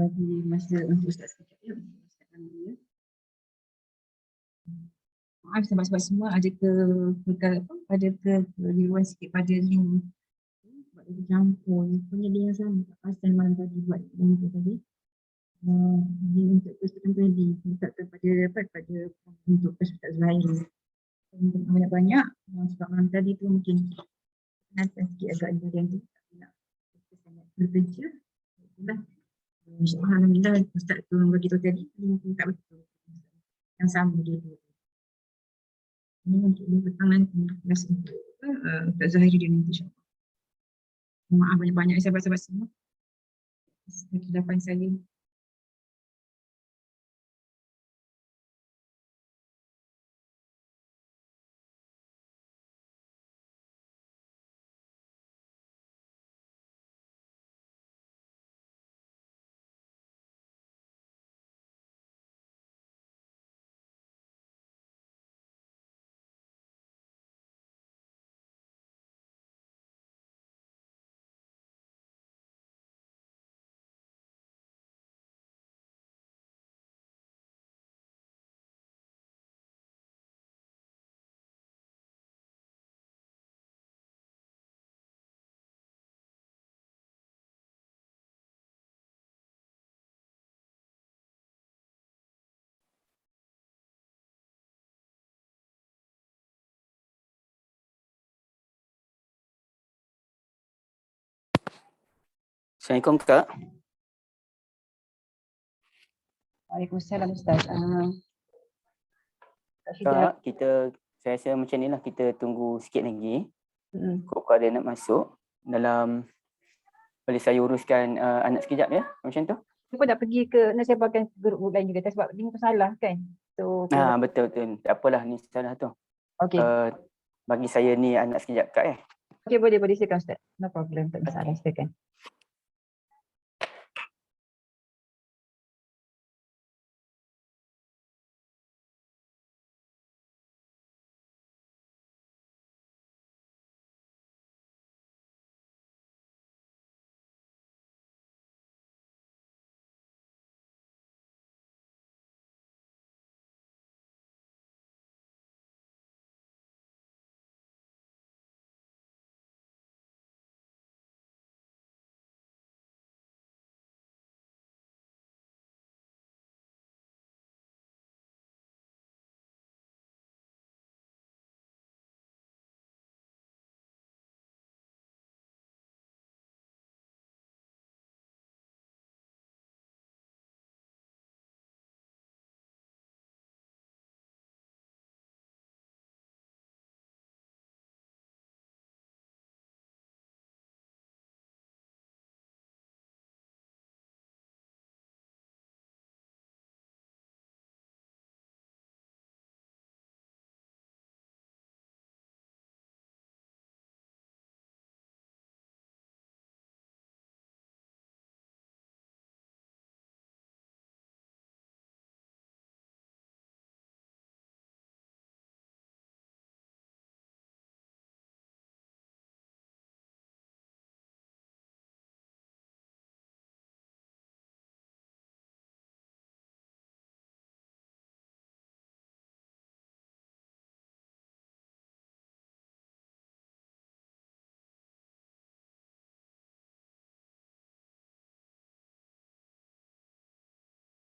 bagi masa untuk Ustaz sekejap ya. Ustaz ambil ya. Maaf sahabat-sahabat semua, ada keliruan sikit pada link sebab dia campur. Punya dia yang sama tak pasal malam tadi buat link tu tadi. Link untuk Ustaz tadi letak pada untuk Ustaz Zahir. Untuk banyak-banyak sebab malam tadi tu mungkin nanti sikit agak bagian tu tak nak sangat bekerja. Itulah. InsyaAllah Alhamdulillah Ustaz tu bagi tahu tadi link tu tak betul. Yang sama dia tu. Ini untuk dia petang nanti kelas untuk Ustaz Zahiri dia nanti insyaAllah. Maaf banyak-banyak sahabat-sahabat semua. Kesilapan saya. Assalamualaikum Kak. Waalaikumsalam Ustaz. Kak, saya rasa macam ni lah, kita tunggu sikit lagi. Kok ada nak masuk dalam, boleh saya uruskan anak sekejap ya, macam tu? Saya pun nak pergi nak sebarkan grup lain juga sebab link tu salah kan. So, betul. Tak apalah, ni salah tu. Okay. Bagi saya ni anak sekejap Kak Okay, boleh silakan Ustaz. No problem, tak masalah, silakan.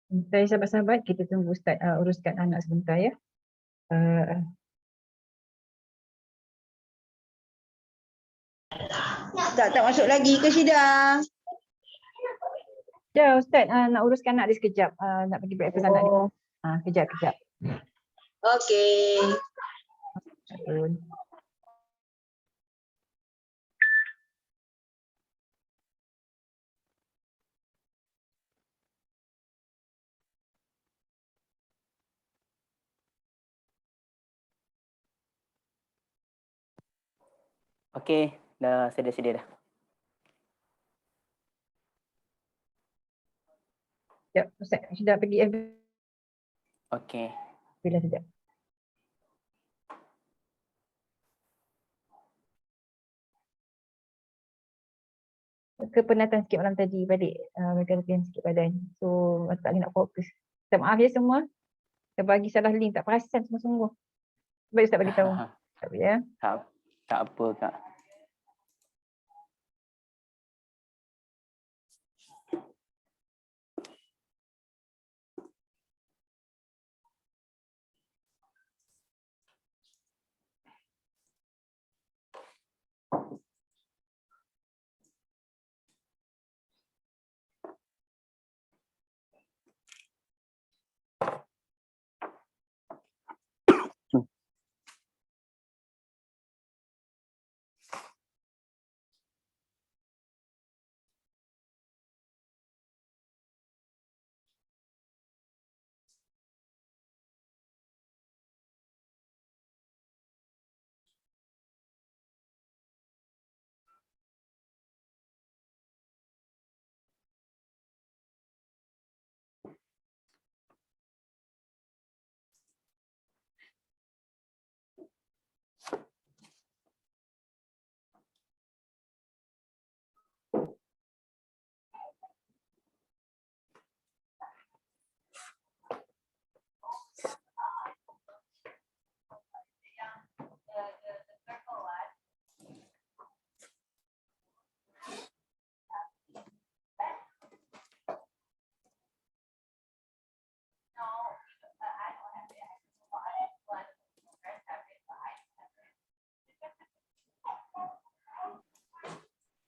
Saya sahabat-sahabat, kita tunggu Ustaz uruskan anak sebentar ya. Tak masuk lagi ke Syida? Ya Ustaz, nak uruskan anak dia sekejap. Nak pergi breakfast anak dia. Kejap. Okey. Okey, dah sedia dah. Ya, Ustaz sudah pergi FB. Okey. Bila sekejap. kepenatan sikit malam tadi balik mereka latihan sikit badan. So tak boleh nak fokus. Minta maaf ya semua. Saya bagi salah link, tak perasan sungguh-sungguh. Baik Ustaz bagi tahu. Tak apa ya. Tak apa Kak.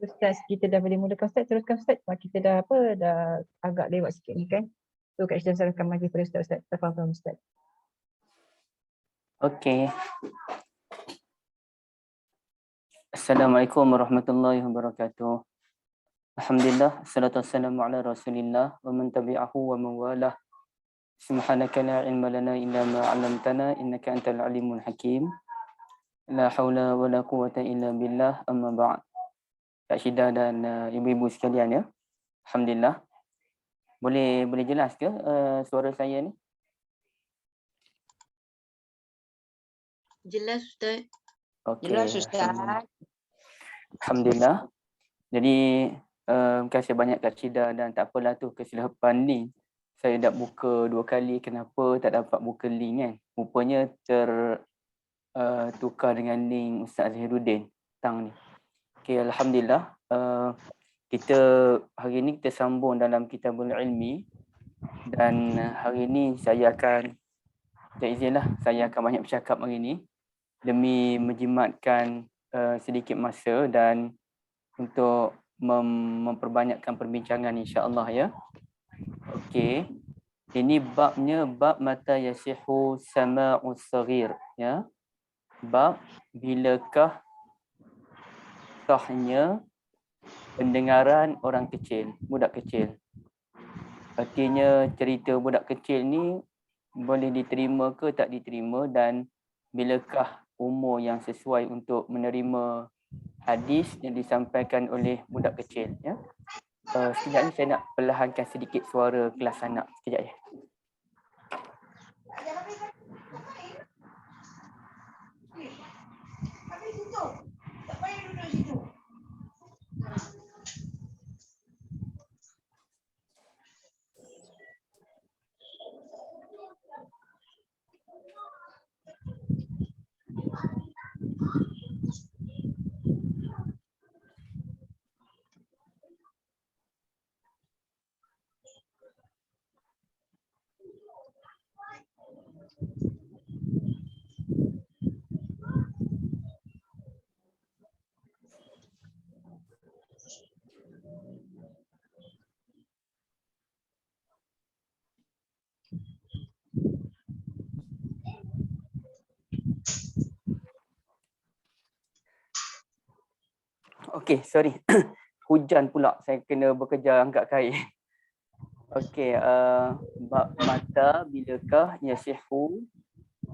Ustaz, kita dah boleh mulakan Ustaz. Teruskan Ustaz. Kita dah dah agak lewat sikit ni kan. So Kak Syida serahkan lagi pada Ustaz. Tafadhal Ustaz. Okey. Assalamualaikum warahmatullahi wabarakatuh. Alhamdulillah, assalatu wassalamu ala Rasulillah wa man tabi'ahu wa man walah. Subhanaka la ilma lana illa ma 'allamtana innaka antal alimul hakim. La haula wa la quwwata illa billah, amma ba'd. Kak Syida dan ibu-ibu sekalian ya. Alhamdulillah. Boleh jelas ke suara saya ni? Jelas Ustaz. Okey. Jelas Ustaz. Alhamdulillah. Jadi terima kasih banyak Kak Syida, dan tak apalah tu kesilapan link. Saya dah buka 2 kali, kenapa tak dapat buka link kan? Rupanya tukar dengan link Ustaz Zahiruddin petang ni. Okey, alhamdulillah. Kita hari ni kita sambung dalam Kitabul Ilmi, dan hari ni saya akan banyak bercakap hari ni demi menjimatkan sedikit masa dan untuk memperbanyakkan perbincangan insya-Allah ya. Okey. Ini babnya bab mata yasihu sama'us saghir ya. Bab bilakah sahnya pendengaran orang kecil, budak kecil. Artinya cerita budak kecil ni boleh diterima ke tak diterima, dan bilakah umur yang sesuai untuk menerima hadis yang disampaikan oleh budak kecil ya. Sekejap ni saya nak perlahankan sedikit suara kelas anak. Sekejap ya. Okey, sorry. Hujan pula, saya kena bekerja angkat kain. Okey, bab mata bilakah yasihu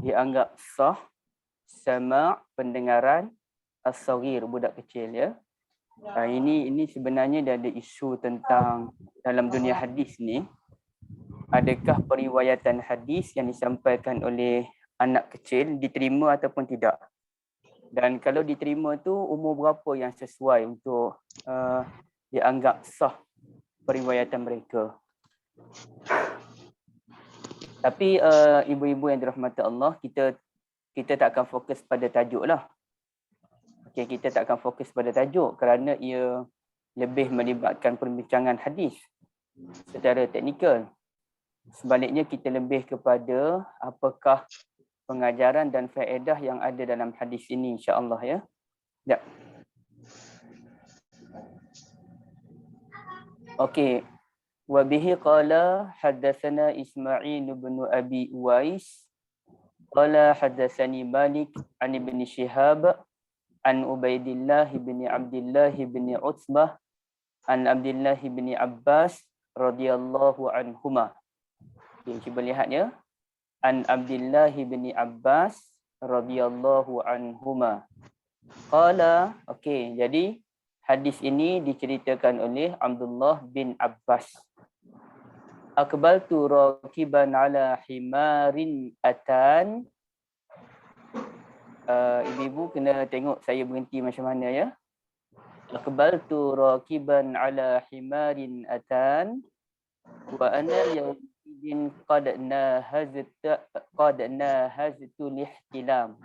dianggap sah sama pendengaran as-saghir budak kecil ya. Ini sebenarnya dia ada isu tentang dalam dunia hadis ni, adakah periwayatan hadis yang disampaikan oleh anak kecil diterima ataupun tidak. Dan kalau diterima tu umur berapa yang sesuai untuk dianggap sah periwayatan mereka. Tapi ibu-ibu yang dirahmati Allah, kita tak akan fokus pada tajuk lah. Okay, kita tak akan fokus pada tajuk kerana ia lebih melibatkan perbincangan hadis secara teknikal. Sebaliknya kita lebih kepada apakah pengajaran dan faedah yang ada dalam hadis ini, insya-Allah ya. Ya. Okey. Wa bihi qala haddatsana Ismail bin Abi Uwais qala haddatsani Malik an Ibn Shihab an Ubaidillah bin Abdullah bin Utsbah an Abdullah bin Abbas radhiyallahu anhuma. Okey, cuba lihat ya. An Abdullah bin Abbas radhiyallahu anhuma. Qala, okey, jadi hadis ini diceritakan oleh Abdullah bin Abbas. Aqbaltu rakiban ala himarin atan. Ibu-ibu kena tengok saya berhenti macam mana ya. Aqbaltu rakiban ala himarin atan wa ana yawmin qad nahaztu lihtilam.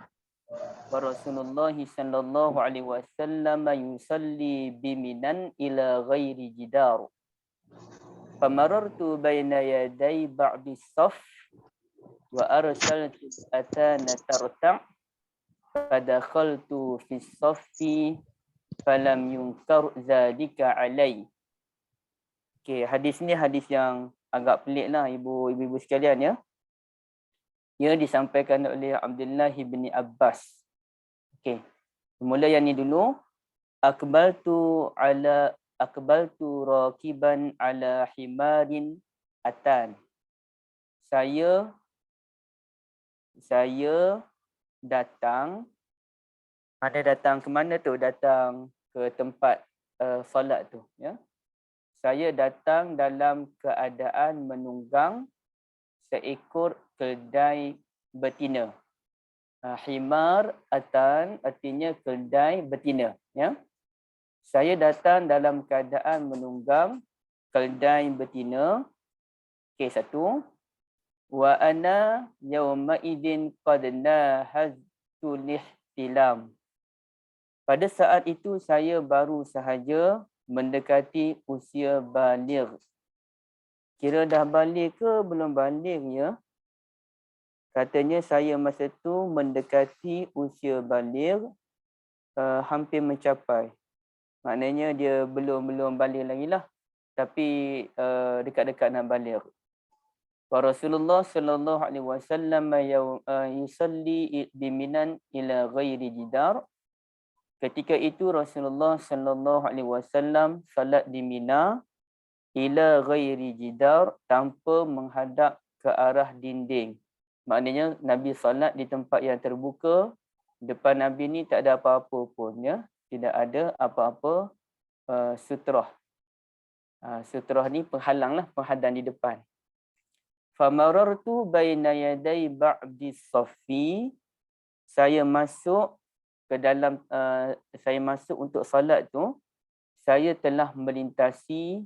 Wa Rasulullah sallallahu alaihi wasallam yusalli biminan ila ghairi jidar. Famarartu baina yaday ba'di saf wa arsaltu atana tarta' fadakhaltu fi saffi falam yunkar dzalika alai. Okey, hadis ni hadis yang agak pelik lah ibu-ibu sekalian ya. Ia disampaikan oleh Abdullah bin Abbas. Okey. Mula yang ni dulu. Aqbaltu rakiban ala himarin atan. Saya datang. Mana datang ke mana tu? Datang ke tempat solat tu ya. Saya datang dalam keadaan menunggang seekor keldai betina. Himar atan artinya keldai betina ya. Saya datang dalam keadaan menunggang keldai betina. Okey, satu. Wa ana yawma idzin qad nahaztu lihtilam. Pada saat itu saya baru sahaja mendekati usia baligh. Kira dah baligh ke belum baligh ya? Katanya saya masa tu mendekati usia baligh, hampir mencapai. Maknanya dia belum baligh lagi lah. Tapi dekat-dekat nak baligh. Wa Rasulullah sallallahu alaihi wasallam yusalli biminan ila ghairi jidar. Ketika itu Rasulullah sallallahu alaihi wasallam salat di Mina ila ghairi jidar, tanpa menghadap ke arah dinding. Maknanya Nabi salat di tempat yang terbuka. Depan Nabi ni tak ada apa-apa pun ya. Tidak ada apa-apa sutrah. Sutrah ni penghalang lah, penghadang di depan. Famarartu baina yaday ba'di saffi. Saya masuk ke dalam saya masuk untuk salat tu, saya telah melintasi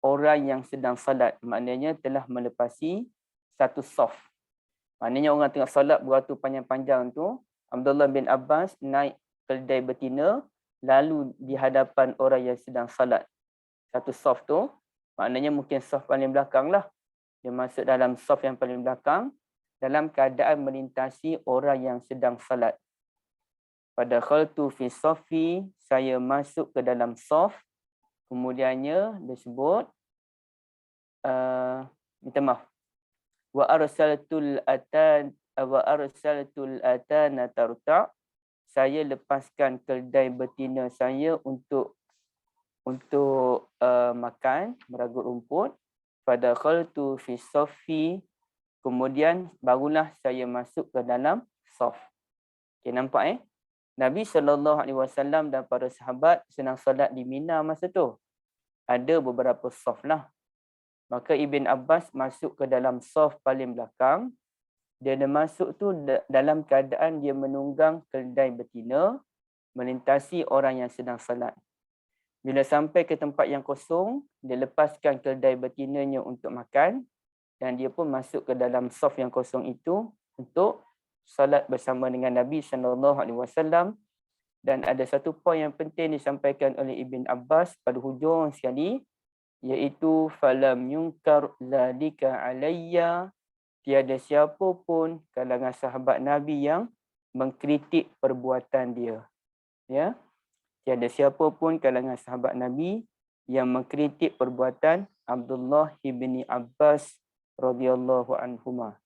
orang yang sedang salat. Maknanya telah melepasi satu saf. Maknanya orang tengah salat beratur panjang-panjang tu, Abdullah bin Abbas naik keldai betina lalu di hadapan orang yang sedang salat. Satu saf tu, maknanya mungkin saf paling belakang lah. Dia masuk dalam saf yang paling belakang dalam keadaan melintasi orang yang sedang salat. Pada khaltu fi safi, saya masuk ke dalam saf. Kemudiannya disebut minta maaf. Wa arsaltul atana tarta. Saya lepaskan keldai betina saya untuk makan, meragut rumput. Pada khaltu fi safi, kemudian barulah saya masuk ke dalam saf. Okay, nampak Nabi SAW dan para sahabat sedang solat di Mina masa tu. Ada beberapa saf lah. Maka Ibn Abbas masuk ke dalam saf paling belakang. Dia masuk tu dalam keadaan dia menunggang keldai betina melintasi orang yang sedang solat. Bila sampai ke tempat yang kosong, dia lepaskan keldai betinanya untuk makan dan dia pun masuk ke dalam saf yang kosong itu untuk salat bersama dengan Nabi SAW. Dan ada satu poin yang penting disampaikan oleh Ibn Abbas pada hujung sekali, iaitu falam yunkar ladika alayya, tiada siapa pun kalangan sahabat Nabi yang mengkritik perbuatan dia. Ya, tiada siapa pun kalangan sahabat Nabi yang mengkritik perbuatan Abdullah ibni Abbas radhiyallahu anhuma.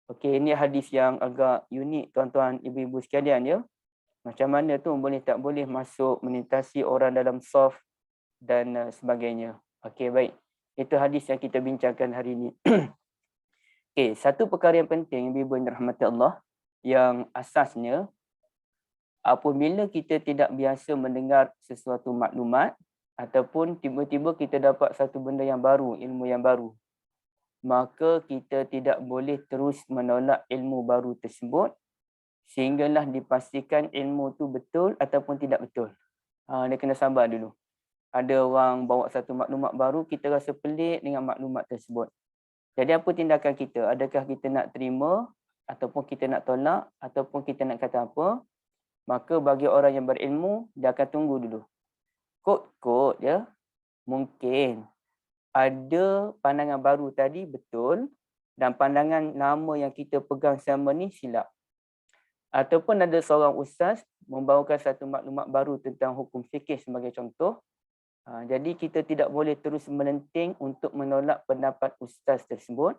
Okey, ini hadis yang agak unik tuan-tuan ibu-ibu sekalian ya. Macam mana tu boleh tak boleh masuk melintasi orang dalam saf dan sebagainya. Okey, baik. Itu hadis yang kita bincangkan hari ini. Okey, satu perkara yang penting ibu-ibu yang dirahmati Allah, yang asasnya apabila kita tidak biasa mendengar sesuatu maklumat ataupun tiba-tiba kita dapat satu benda yang baru, ilmu yang baru, maka kita tidak boleh terus menolak ilmu baru tersebut sehinggalah dipastikan ilmu tu betul ataupun tidak betul. Dia kena sabar dulu. Ada orang bawa satu maklumat baru, kita rasa pelik dengan maklumat tersebut. Jadi apa tindakan kita? Adakah kita nak terima ataupun kita nak tolak ataupun kita nak kata apa? Maka bagi orang yang berilmu, dia akan tunggu dulu. Kot-kot ya, mungkin ada pandangan baru tadi betul dan pandangan lama yang kita pegang selama ni silap. Ataupun ada seorang ustaz membawakan satu maklumat baru tentang hukum fikih sebagai contoh. Jadi kita tidak boleh terus melenting untuk menolak pendapat ustaz tersebut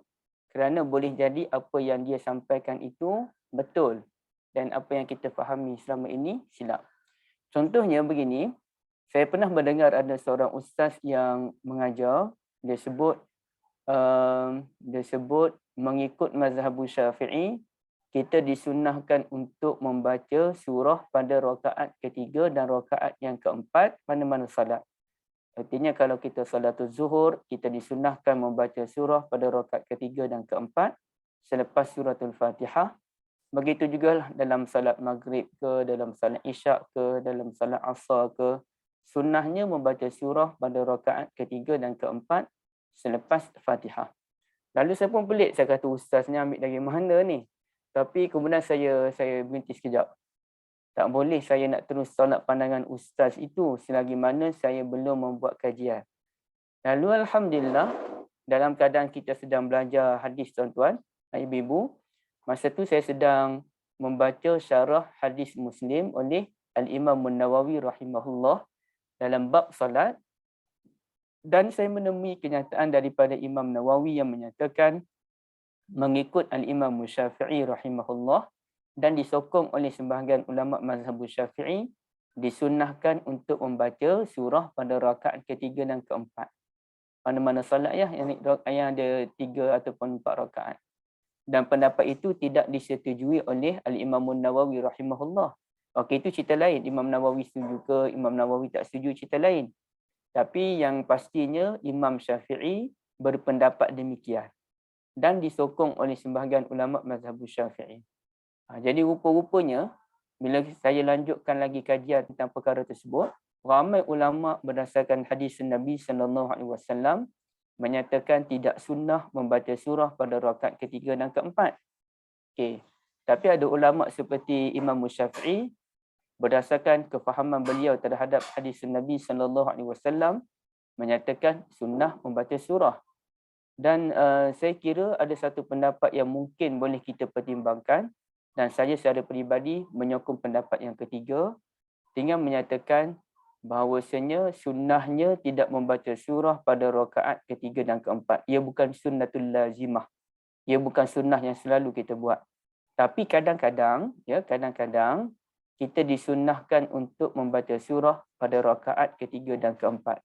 kerana boleh jadi apa yang dia sampaikan itu betul dan apa yang kita fahami selama ini silap. Contohnya begini, saya pernah mendengar ada seorang ustaz yang mengajar, dia sebut mengikut mazhab Syafi'i, kita disunnahkan untuk membaca surah pada rakaat ketiga dan rakaat yang keempat mana-mana salat. Artinya kalau kita salatul zuhur, kita disunnahkan membaca surah pada rakaat ketiga dan keempat selepas suratul Fatihah. Begitu juga dalam salat maghrib ke, dalam salat isyak ke, dalam salat asar ke, sunnahnya membaca surah pada rakaat ketiga dan keempat selepas Fatihah. Lalu saya pun pelik, saya kata ustaz ni ambil dari mana ni? Tapi kemudian saya berhenti sekejap. Tak boleh saya nak terus tolak pandangan ustaz itu selagi mana saya belum membuat kajian. Lalu alhamdulillah, dalam keadaan kita sedang belajar hadis tuan-tuan, ibu-ibu, masa tu saya sedang membaca syarah hadis Muslim oleh Al-Imam An-Nawawi rahimahullah dalam bab salat, dan saya menemui kenyataan daripada Imam Nawawi yang menyatakan mengikut Al-Imam Syafi'i rahimahullah dan disokong oleh sebahagian ulama mazhab Syafi'i, disunnahkan untuk membaca surah pada rakaat ketiga dan keempat. Mana-mana salat ya, yang ada 3 ataupun 4 rakaat. Dan pendapat itu tidak disetujui oleh Al-Imam Nawawi rahimahullah. Okey, itu cerita lain. Imam Nawawi setuju ke, Imam Nawawi tak setuju, cerita lain. Tapi yang pastinya Imam Syafi'i berpendapat demikian dan disokong oleh sebahagian ulama mazhab Syafi'i. Jadi rupa-rupanya bila saya lanjutkan lagi kajian tentang perkara tersebut, ramai ulama berdasarkan hadis Nabi SAW menyatakan tidak sunnah membaca surah pada rakaat ketiga dan keempat. Okey. Tapi ada ulama seperti Imam Syafi'i berdasarkan kefahaman beliau terhadap hadis Nabi SAW menyatakan sunnah membaca surah. Dan saya kira ada satu pendapat yang mungkin boleh kita pertimbangkan dan saya secara peribadi menyokong pendapat yang ketiga dengan menyatakan bahawasanya sunnahnya tidak membaca surah pada rakaat ketiga dan keempat. Ia bukan sunnatul lazimah. Ia bukan sunnah yang selalu kita buat. Tapi kadang-kadang kita disunnahkan untuk membaca surah pada rakaat ketiga dan keempat.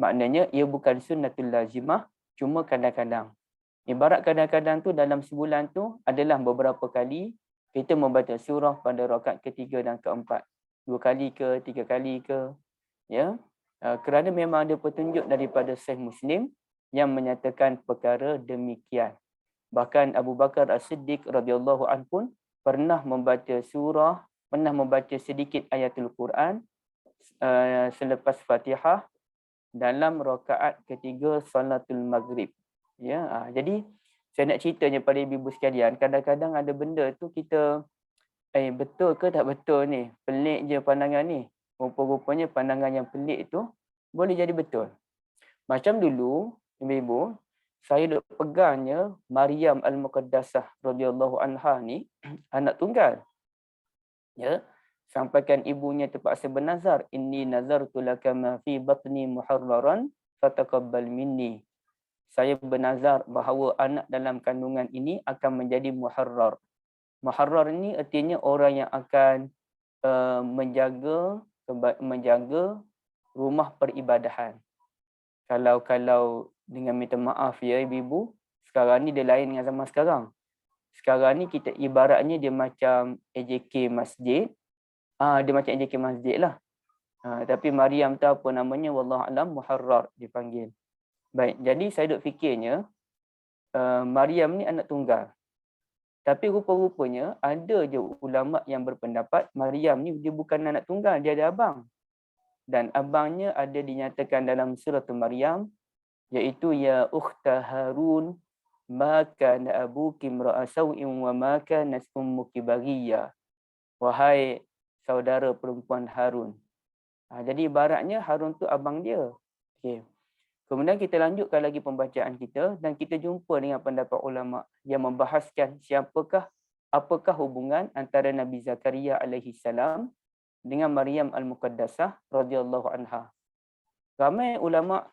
Maknanya ia bukan sunnatul lazimah, cuma kadang-kadang. Ibarat kadang-kadang tu dalam sebulan tu adalah beberapa kali kita membaca surah pada rakaat ketiga dan keempat. 2 kali ke, 3 kali ke. Ya, kerana memang ada petunjuk daripada Sahih Muslim yang menyatakan perkara demikian. Bahkan Abu Bakar As-Siddiq radhiyallahu anhu pun pernah membaca sedikit ayatul Quran selepas Fatihah dalam rakaat ketiga salatul maghrib. Ya, jadi saya nak ceritanya pada ibu-ibu sekalian, kadang-kadang ada benda tu kita betul ke tak betul ni? Pelik je pandangan ni. Rupa-rupanya pandangan yang pelik tu boleh jadi betul. Macam dulu, ibu-ibu, saya duk pegangnya Maryam Al-Muqaddasah radhiyallahu anha ni anak tunggal. Ya, sampaikan ibunya terpaksa bernazar, inni nazartu laka ma fi batni muharraran fataqabbal minni. Saya bernazar bahawa anak dalam kandungan ini akan menjadi muharrar. Muharrar ini artinya orang yang akan menjaga rumah peribadahan. Kalau dengan minta maaf ya ibu-ibu, sekarang ni dia lain dengan zaman sekarang. Sekarang ni kita ibaratnya dia macam AJK masjid. Dia macam AJK masjid lah. Tapi Maryam tu apa namanya, wallahualam, muharrar dipanggil. Baik, jadi saya duk fikirnya Maryam ni anak tunggal. Tapi rupa-rupanya ada je ulama yang berpendapat Maryam ni dia bukan anak tunggal, dia ada abang. Dan abangnya ada dinyatakan dalam surah Maryam, iaitu ya ukhta Harun ma kana abuki imra'a sawin wa ma kanat ummuki baghiyya. Wahai saudara perempuan Harun. Jadi ibaratnya Harun tu abang dia. Okey. Kemudian kita lanjutkan lagi pembacaan kita dan kita jumpa dengan pendapat ulama yang membahaskan apakah hubungan antara Nabi Zakaria alaihi salam dengan Maryam Al-Muqaddasah radhiyallahu anha. Ramai ulama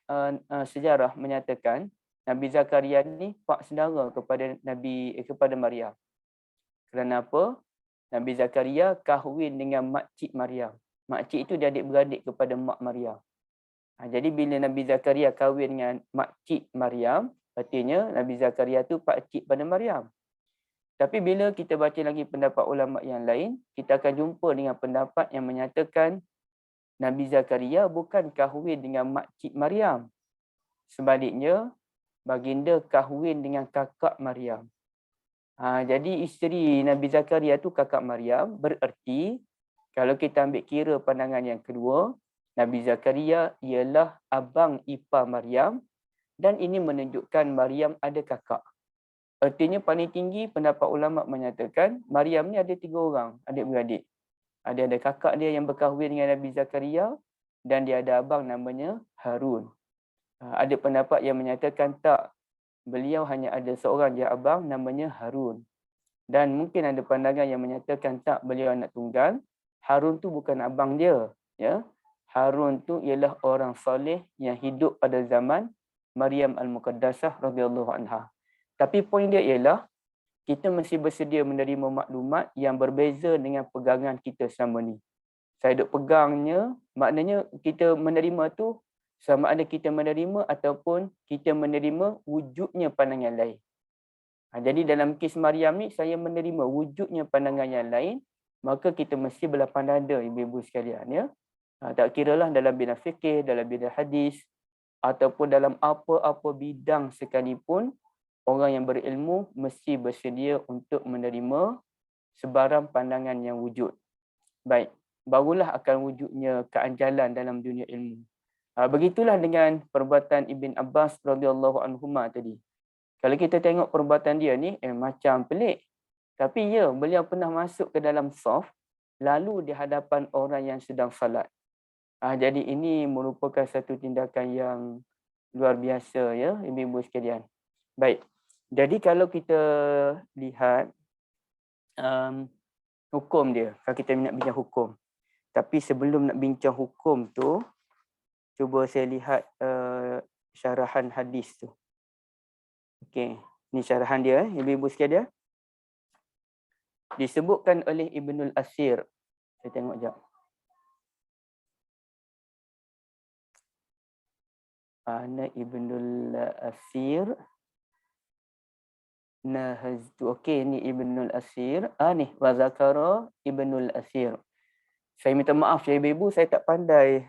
sejarah menyatakan Nabi Zakaria ni pak saudara kepada Maryam. Kerana apa? Nabi Zakaria kahwin dengan makcik Maryam. Makcik itu dia adik-beradik kepada mak Maryam. Jadi bila Nabi Zakaria kahwin dengan makcik Maryam, artinya Nabi Zakaria tu pakcik pada Maryam. Tapi bila kita baca lagi pendapat ulama yang lain, kita akan jumpa dengan pendapat yang menyatakan Nabi Zakaria bukan kahwin dengan makcik Maryam. Sebaliknya, baginda kahwin dengan kakak Maryam. Jadi isteri Nabi Zakaria tu kakak Maryam, bererti kalau kita ambil kira pandangan yang kedua, Nabi Zakaria ialah abang ipar Maryam dan ini menunjukkan Maryam ada kakak. Artinya paling tinggi pendapat ulama menyatakan Maryam ni ada 3 orang adik-beradik. Ada kakak dia yang berkahwin dengan Nabi Zakaria dan dia ada abang namanya Harun. Ada pendapat yang menyatakan tak, beliau hanya ada seorang je abang namanya Harun. Dan mungkin ada pandangan yang menyatakan tak, beliau anak tunggal. Harun tu bukan abang dia, ya. Harun tu ialah orang soleh yang hidup pada zaman Maryam Al-Muqaddasah radhiyallahu anha. Tapi poin dia ialah kita mesti bersedia menerima maklumat yang berbeza dengan pegangan kita selama ni. Saya duk pegangnya, maknanya kita menerima tu sama ada kita menerima ataupun kita menerima wujudnya pandangan lain. Jadi dalam kes Maryam ni saya menerima wujudnya pandangan yang lain, maka kita mesti berlapang dada ibu-ibu sekalian, ya. Tak kiralah dalam bidang fikih, dalam bidang hadis ataupun dalam apa-apa bidang sekalipun, orang yang berilmu mesti bersedia untuk menerima sebarang pandangan yang wujud. Baik, barulah akan wujudnya keanjalan dalam dunia ilmu. Begitulah dengan perbuatan Ibn Abbas radhiyallahu anhuma tadi. Kalau kita tengok perbuatan dia ni macam pelik. Tapi ya, beliau pernah masuk ke dalam saf lalu di hadapan orang yang sedang salat. Jadi ini merupakan satu tindakan yang luar biasa, ya ibu-ibu sekalian. Baik. Jadi kalau kita lihat hukum dia, kalau kita nak bincang hukum. Tapi sebelum nak bincang hukum tu, cuba saya lihat syarahan hadis tu. Okey, ni syarahan dia ibu-ibu sekalian. Disebutkan oleh Ibnul Asir. Saya tengok jap. Ana Ibnul Asir. Nahaztu. Okey, ni Ibnul Asir. Ni wa zakara Ibnul Asir. Saya minta maaf ya ibu-ibu, saya tak pandai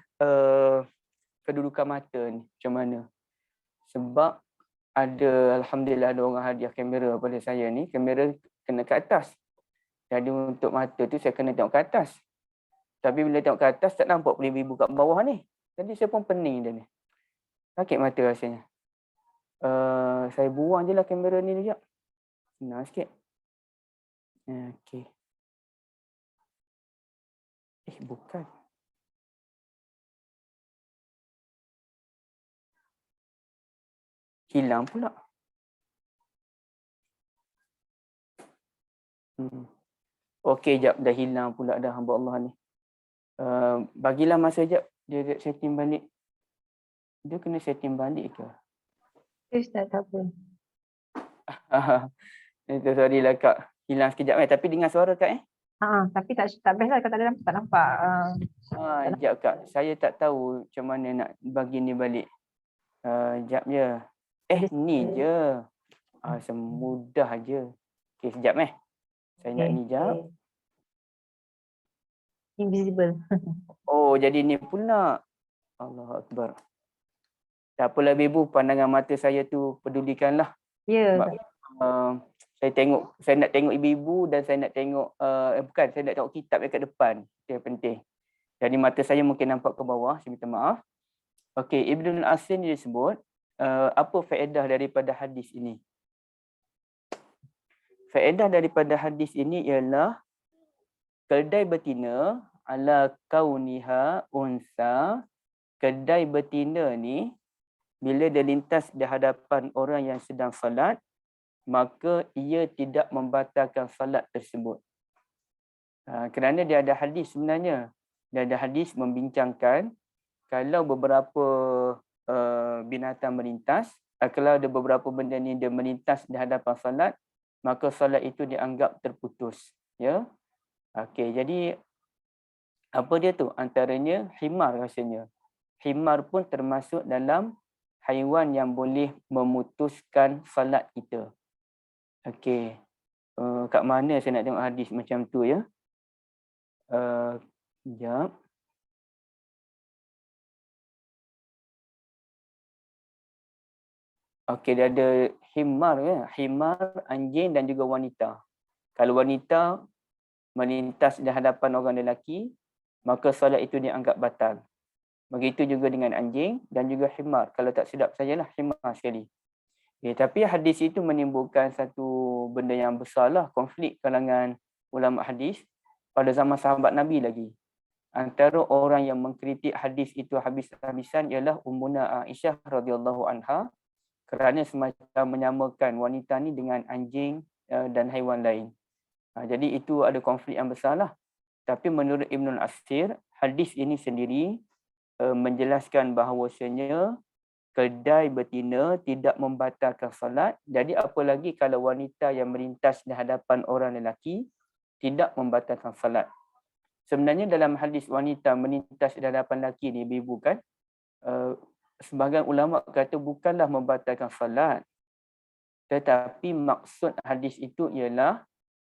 kedudukan mata ni macam mana. Sebab alhamdulillah ada orang hadiah kamera pada saya ni, kamera kena ke atas. Jadi untuk mata tu saya kena tengok ke atas. Tapi bila tengok ke atas tak nampak pun ibu kat bawah ni. Jadi saya pun pening dia ni. Sakit mata rasanya. Saya buang je lah kamera ni sekejap. Senang sikit. Okey. Bukan. Hilang pula. Okey, jap dah hilang pula dah hamba Allah ni. Bagilah masa jap dia setting balik. Dia kena setting balik ke? Ustaz, tak apa. Itu sorry lah Kak. Hilang sekejap tapi dengar suara Kak Tapi tak best lah kalau tak ada tak nampak. Sekejap Kak. Saya tak tahu macam mana nak bagi ni balik. Sekejap je. Ni je. Semudah je. Okey, sekejap Saya nak ni jap. Invisible. Oh, jadi ni pula. Allahu Akbar. Tak apalah Ibu, pandangan mata saya tu pedulikanlah. Ya. Sebab saya nak tengok ibu-ibu dan saya nak tengok saya nak tengok kitab dekat depan. Itu yang penting. Jadi mata saya mungkin nampak ke bawah, saya minta maaf. Okey, Ibnul Asin dia sebut apa faedah daripada hadis ini? Faedah daripada hadis ini ialah kedai betina ala kauniha unsa. Kedai betina ni bila dia lintas di hadapan orang yang sedang salat, maka ia tidak membatalkan salat tersebut. Kerana dia ada hadis sebenarnya. Dia ada hadis membincangkan kalau beberapa binatang melintas, kalau ada beberapa benda ni dia melintas di hadapan salat, maka salat itu dianggap terputus. Ya. Okey, jadi apa dia tu? Antaranya himar rasanya. Himar pun termasuk dalam haiwan yang boleh memutuskan salat kita. Okey. Kat mana saya nak tengok hadis macam tu ya? Sekejap. Okey, dia ada himar ya. Himar, anjing dan juga wanita. Kalau wanita melintas di hadapan orang lelaki, maka solat itu dianggap batal. Begitu juga dengan anjing dan juga himar. Kalau tak silap sajalah himar sekali. Tapi hadis itu menimbulkan satu benda yang besarlah, konflik kalangan ulama hadis pada zaman sahabat Nabi lagi. Antara orang yang mengkritik hadis itu habis-habisan ialah Ummuna Aisyah radhiyallahu anha kerana semacam menyamakan wanita ni dengan anjing dan haiwan lain. Jadi itu ada konflik yang besarlah. Tapi menurut Ibnul Asir, hadis ini sendiri menjelaskan bahawasanya kedai betina tidak membatalkan salat. Jadi apa lagi kalau wanita yang melintas di hadapan orang lelaki tidak membatalkan salat. Sebenarnya dalam hadis wanita melintas di hadapan lelaki ni ibu kan, sebahagian ulama kata bukanlah membatalkan salat. Tetapi maksud hadis itu ialah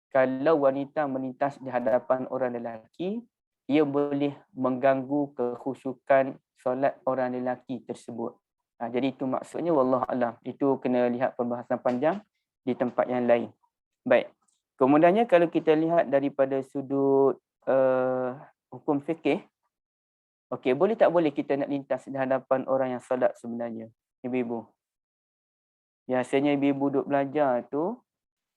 kalau wanita melintas di hadapan orang lelaki, ia boleh mengganggu kekhusyukan solat orang lelaki tersebut. Jadi itu maksudnya wallahu alam. Itu kena lihat pembahasan panjang di tempat yang lain. Baik. Kemudiannya kalau kita lihat daripada sudut hukum fikih, okey, boleh tak boleh kita nak lintas di hadapan orang yang solat sebenarnya, ibu-ibu? Biasanya ibu-ibu duk belajar tu,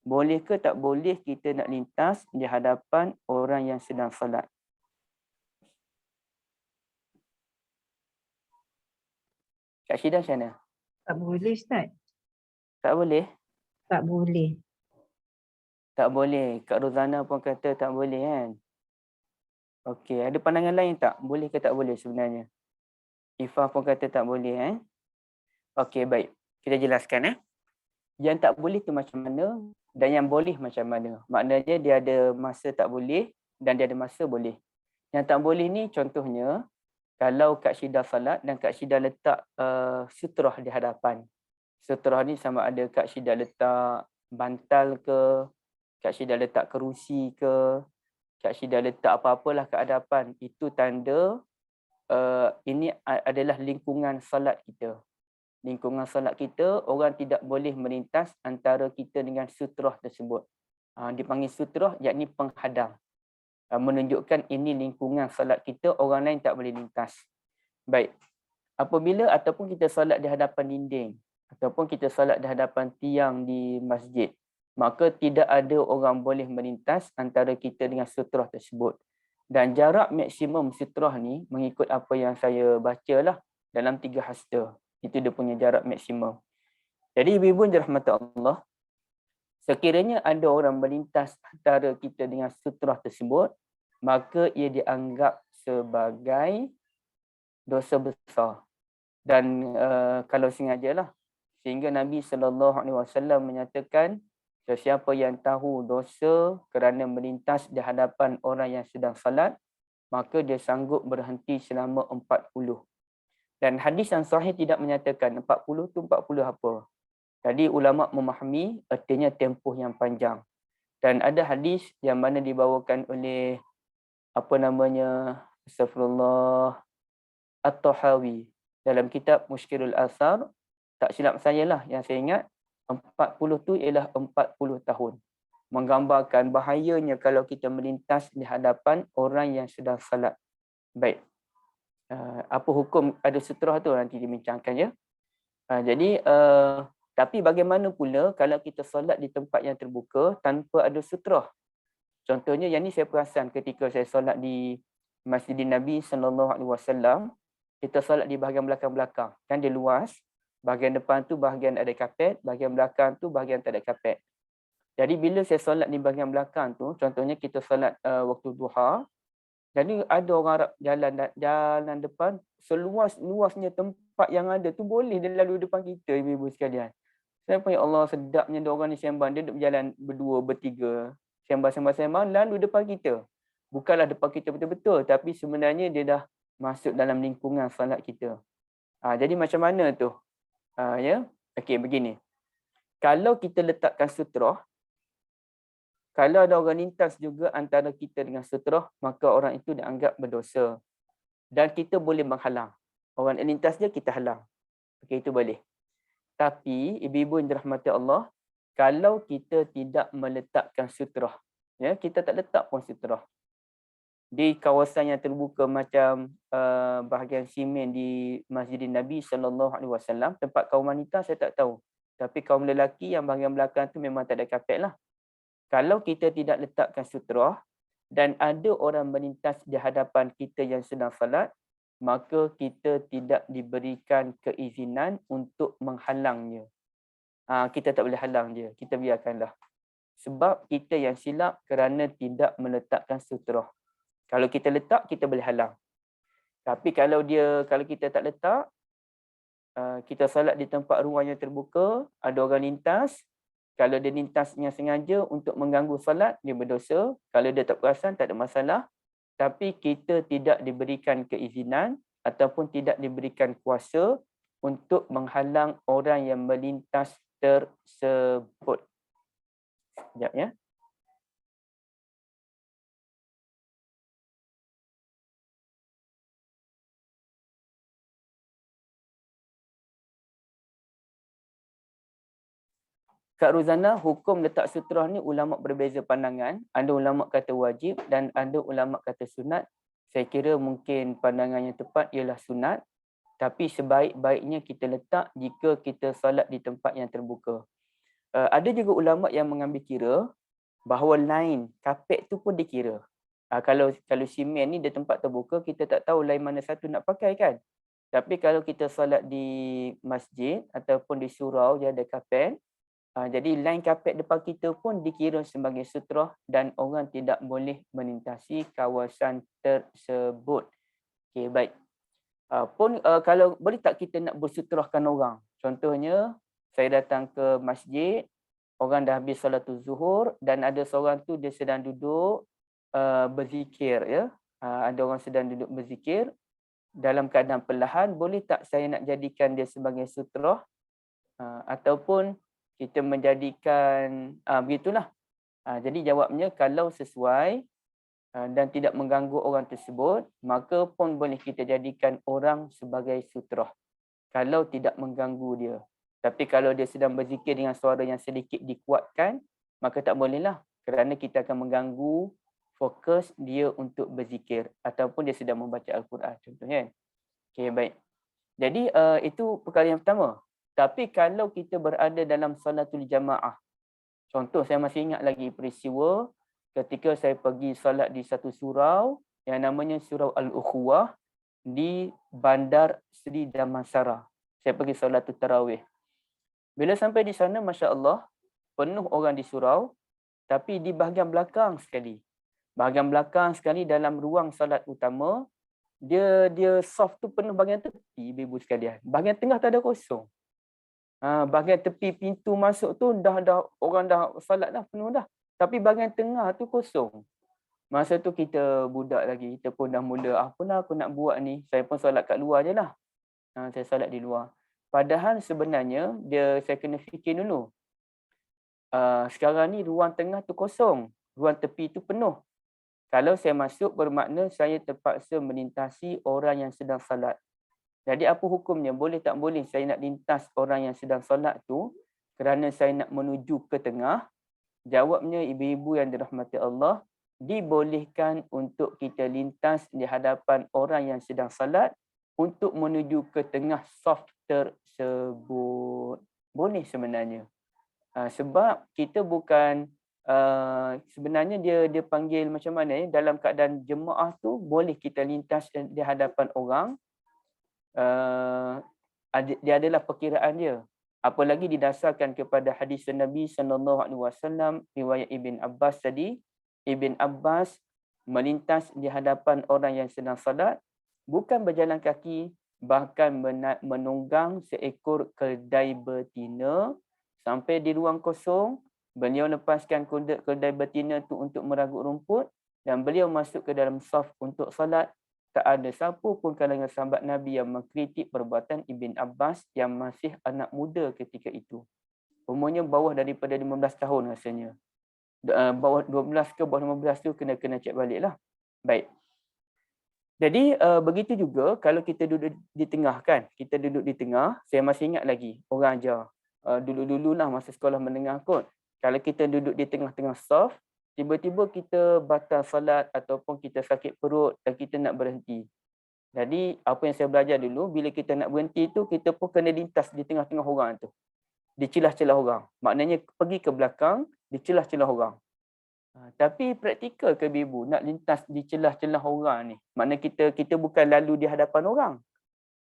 boleh ke tak boleh kita nak lintas di hadapan orang yang sedang solat? Kak Syida macam mana? Tak boleh, Ustaz. Tak boleh? Tak boleh. Tak boleh. Kak Rozana pun kata tak boleh kan? Okey, ada pandangan lain tak? Boleh ke tak boleh sebenarnya? Ifah pun kata tak boleh Okey, baik. Kita jelaskan Yang tak boleh tu macam mana dan yang boleh macam mana. Maknanya dia ada masa tak boleh dan dia ada masa boleh. Yang tak boleh ni contohnya, kalau Kak Syida salat dan Kak Syida letak sutrah di hadapan. Sutrah ni sama ada Kak Syida letak bantal ke, Kak Syida letak kerusi ke, Kak Syida letak apa-apalah ke hadapan. Itu tanda ini adalah lingkungan salat kita. Lingkungan salat kita, orang tidak boleh melintas antara kita dengan sutrah tersebut. Dipanggil sutrah, yakni penghadang. menunjukkan ini lingkungan solat kita, orang lain tak boleh lintas. Baik. Apabila ataupun kita solat di hadapan dinding ataupun kita solat di hadapan tiang di masjid, maka tidak ada orang boleh melintas antara kita dengan sutrah tersebut. Dan jarak maksimum sutrah ni mengikut apa yang saya bacalah dalam 3 hasta. Itu dia punya jarak maksimum. Jadi ibu-ibu dirahmati Allah, sekiranya ada orang melintas antara kita dengan sutrah tersebut, maka ia dianggap sebagai dosa besar. Dan kalau sengajalah, sehingga Nabi SAW menyatakan sesiapa yang tahu dosa kerana melintas di hadapan orang yang sedang salat, maka dia sanggup berhenti selama 40. Dan hadis yang sahih tidak menyatakan 40 tu 40 apa. Jadi ulama memahami artinya tempoh yang panjang. Dan ada hadis yang mana dibawakan oleh Astagfirullah At-Tahawi dalam kitab Mushkilul Asar, tak silap saya lah yang saya ingat, 40 tu ialah 40 tahun. Menggambarkan bahayanya kalau kita melintas di hadapan orang yang sedang salat. Baik. Apa hukum ada sutrah tu nanti dibincangkan ya. Jadi tapi bagaimana pula kalau kita solat di tempat yang terbuka tanpa ada sutrah? Contohnya yang ni saya perasan ketika saya solat di Masjid Nabi SAW, kita solat di bahagian belakang-belakang. Kan dia luas, bahagian depan tu bahagian ada kapet, bahagian belakang tu bahagian tak ada kapet. Jadi bila saya solat di bahagian belakang tu, contohnya kita solat waktu duha, jadi ada orang Arab jalan depan, seluas-luasnya tempat yang ada tu boleh dia lalu depan kita, ibu-ibu sekalian. Saya pun, ya Allah, sedapnya dia orang ni sembang, dia duduk berjalan berdua, bertiga, sembang, lalu depan kita. Bukanlah depan kita betul-betul, tapi sebenarnya dia dah masuk dalam lingkungan salat kita. Jadi macam mana tu? Ya, okey begini. Kalau kita letakkan sutrah, kalau ada orang lintas juga antara kita dengan sutrah, maka orang itu dianggap berdosa. Dan kita boleh menghalang. Orang lintas dia, kita halang. Okey, itu boleh. Tapi ibu-ibu yang dirahmati Allah, kalau kita tidak meletakkan sutrah, ya, kita tak letak pun sutrah di kawasan yang terbuka macam bahagian simen di Masjid Nabi SAW, tempat kaum wanita saya tak tahu. Tapi kaum lelaki yang bahagian belakang tu memang tak ada kapet lah. Kalau kita tidak letakkan sutrah dan ada orang melintas di hadapan kita yang sedang salat, maka kita tidak diberikan keizinan untuk menghalangnya. Kita tak boleh halang dia, kita biarkanlah. Sebab kita yang silap kerana tidak meletakkan sutrah. Kalau kita letak, kita boleh halang. Tapi kalau kita tak letak, kita salat di tempat ruang yang terbuka, ada orang lintas, kalau dia lintasnya sengaja untuk mengganggu salat, dia berdosa. Kalau dia tak perasan, tak ada masalah. Tapi kita tidak diberikan keizinan ataupun tidak diberikan kuasa untuk menghalang orang yang melintas tersebut. Sekejap ya. Kak Ruzana, hukum letak sutrah ni ulama berbeza pandangan. Ada ulama kata wajib dan ada ulama kata sunat. Saya kira mungkin pandangan yang tepat ialah sunat. Tapi sebaik-baiknya kita letak jika kita solat di tempat yang terbuka. Ada juga ulama yang mengambil kira bahawa lain kapet tu pun dikira. Kalau simen ni di tempat terbuka, kita tak tahu lain mana satu nak pakai kan. Tapi kalau kita solat di masjid ataupun di surau yang ada kapet, jadi line kapet depan kita pun dikira sebagai sutrah dan orang tidak boleh melintasi kawasan tersebut. Okey, baik. Kalau boleh tak kita nak bersutrahkan orang? Contohnya, saya datang ke masjid, orang dah habis solatul zuhur dan ada seorang tu dia sedang duduk berzikir, ya. Ada orang sedang duduk berzikir dalam keadaan perlahan, boleh tak saya nak jadikan dia sebagai sutrah? Ataupun kita menjadikan begitulah. Jadi jawabnya kalau sesuai dan tidak mengganggu orang tersebut, maka pun boleh kita jadikan orang sebagai sutrah. Kalau tidak mengganggu dia. Tapi kalau dia sedang berzikir dengan suara yang sedikit dikuatkan, maka tak bolehlah. Kerana kita akan mengganggu fokus dia untuk berzikir ataupun dia sedang membaca Al-Quran contohnya. Okey, baik. Jadi itu perkara yang pertama. Tapi kalau kita berada dalam salatul jamaah, contoh saya masih ingat lagi peristiwa ketika saya pergi solat di satu surau yang namanya Surau Al-Ukhuwah di Bandar Seri Damansara. Saya pergi solatul tarawih. Bila sampai di sana, Masya Allah, penuh orang di surau, tapi di bahagian belakang sekali. Bahagian belakang sekali dalam ruang solat utama, dia soft tu penuh bahagian tepi, ibu sekalian. Bahagian tengah tak ada kosong. Bahagian tepi pintu masuk tu dah orang dah solat dah penuh dah. Tapi bahagian tengah tu kosong. Masa tu kita budak lagi, kita pun dah mula, apalah aku nak buat ni. Saya pun solat kat luar je lah. Saya solat di luar. Padahal sebenarnya saya kena fikir dulu. Sekarang ni ruang tengah tu kosong. Ruang tepi tu penuh. Kalau saya masuk bermakna saya terpaksa melintasi orang yang sedang solat. Jadi apa hukumnya? Boleh tak boleh saya nak lintas orang yang sedang solat tu kerana saya nak menuju ke tengah? Jawabnya ibu-ibu yang dirahmati Allah, dibolehkan untuk kita lintas di hadapan orang yang sedang salat untuk menuju ke tengah saf tersebut. Boleh sebenarnya. Sebab kita bukan sebenarnya dia panggil macam mana dalam keadaan jemaah tu boleh kita lintas di hadapan orang. Dia adalah perkiraan dia. Apalagi didasarkan kepada hadis Nabi SAW, riwayat Ibn Abbas tadi. Ibn Abbas melintas di hadapan orang yang sedang salat, bukan berjalan kaki, bahkan menunggang seekor keldai betina sampai di ruang kosong. Beliau lepaskan keldai betina itu untuk meragut rumput dan beliau masuk ke dalam saf untuk salat. Tak ada siapa pun kalangan sahabat Nabi yang mengkritik perbuatan Ibn Abbas yang masih anak muda ketika itu. Umurnya bawah daripada 15 tahun rasanya. Bawah 12 ke bawah 15 tu kena cek balik lah. Baik. Jadi begitu juga kalau kita duduk di tengah kan. Kita duduk di tengah, saya masih ingat lagi orang ajar. Dulu-dulu lah masa sekolah menengah kot. Kalau kita duduk di tengah-tengah saf, tiba-tiba kita batal salat ataupun kita sakit perut dan kita nak berhenti. Jadi apa yang saya belajar dulu, bila kita nak berhenti tu, kita pun kena lintas di tengah-tengah orang tu. Di celah-celah orang. Maknanya pergi ke belakang, di celah-celah orang. Tapi praktikal ke ibu nak lintas di celah-celah orang ni? Maknanya kita bukan lalu di hadapan orang.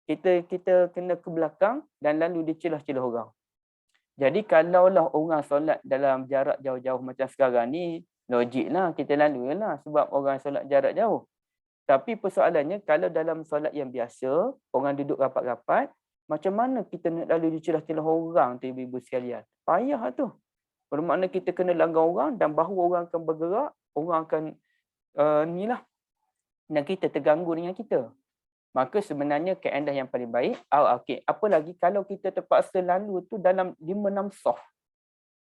Kita kena ke belakang dan lalu di celah-celah orang. Jadi kalaulah orang solat dalam jarak jauh-jauh macam sekarang ni, logiklah kita lalu lah sebab orang solat jarak jauh. Tapi persoalannya kalau dalam solat yang biasa, orang duduk rapat-rapat, macam mana kita nak lalu di celah-celah orang tu ibu-ibu sekalian? Payah tu. Bermakna kita kena langgar orang dan bahu orang akan bergerak, orang akan inilah. Dan kita terganggu dengan kita. Maka sebenarnya kaedah yang paling baik, okey, apa lagi kalau kita terpaksa lalu tu dalam 5-6 saf.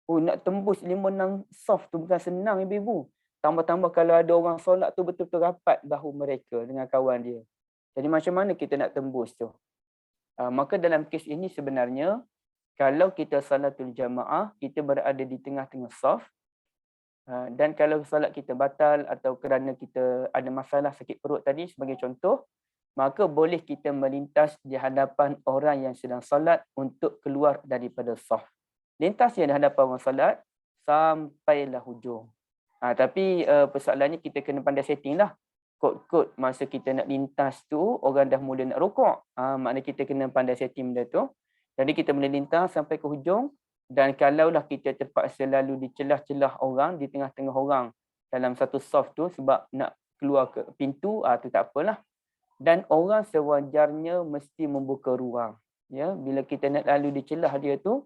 Nak tembus 5-6 saf tu bukan senang ibu-ibu. Tambah-tambah kalau ada orang solat tu betul-betul rapat bahu mereka dengan kawan dia. Jadi macam mana kita nak tembus tu? Maka dalam kes ini sebenarnya, kalau kita salatul jamaah, kita berada di tengah-tengah saf. Dan kalau solat kita batal atau kerana kita ada masalah sakit perut tadi sebagai contoh, maka boleh kita melintas di hadapan orang yang sedang salat untuk keluar daripada saf. Lintas di hadapan orang salat sampailah hujung. Tapi persoalannya kita kena pandai setting lah. Kod-kod masa kita nak lintas tu, orang dah mula nak rokok. Maknanya kita kena pandai setting benda tu. Jadi kita boleh lintas sampai ke hujung. Dan kalaulah kita terpaksa lalu di celah-celah orang, di tengah-tengah orang dalam satu saf tu sebab nak keluar ke pintu, tu tak apalah. Dan orang sewajarnya mesti membuka ruang. Ya, bila kita nak lalu di celah dia tu,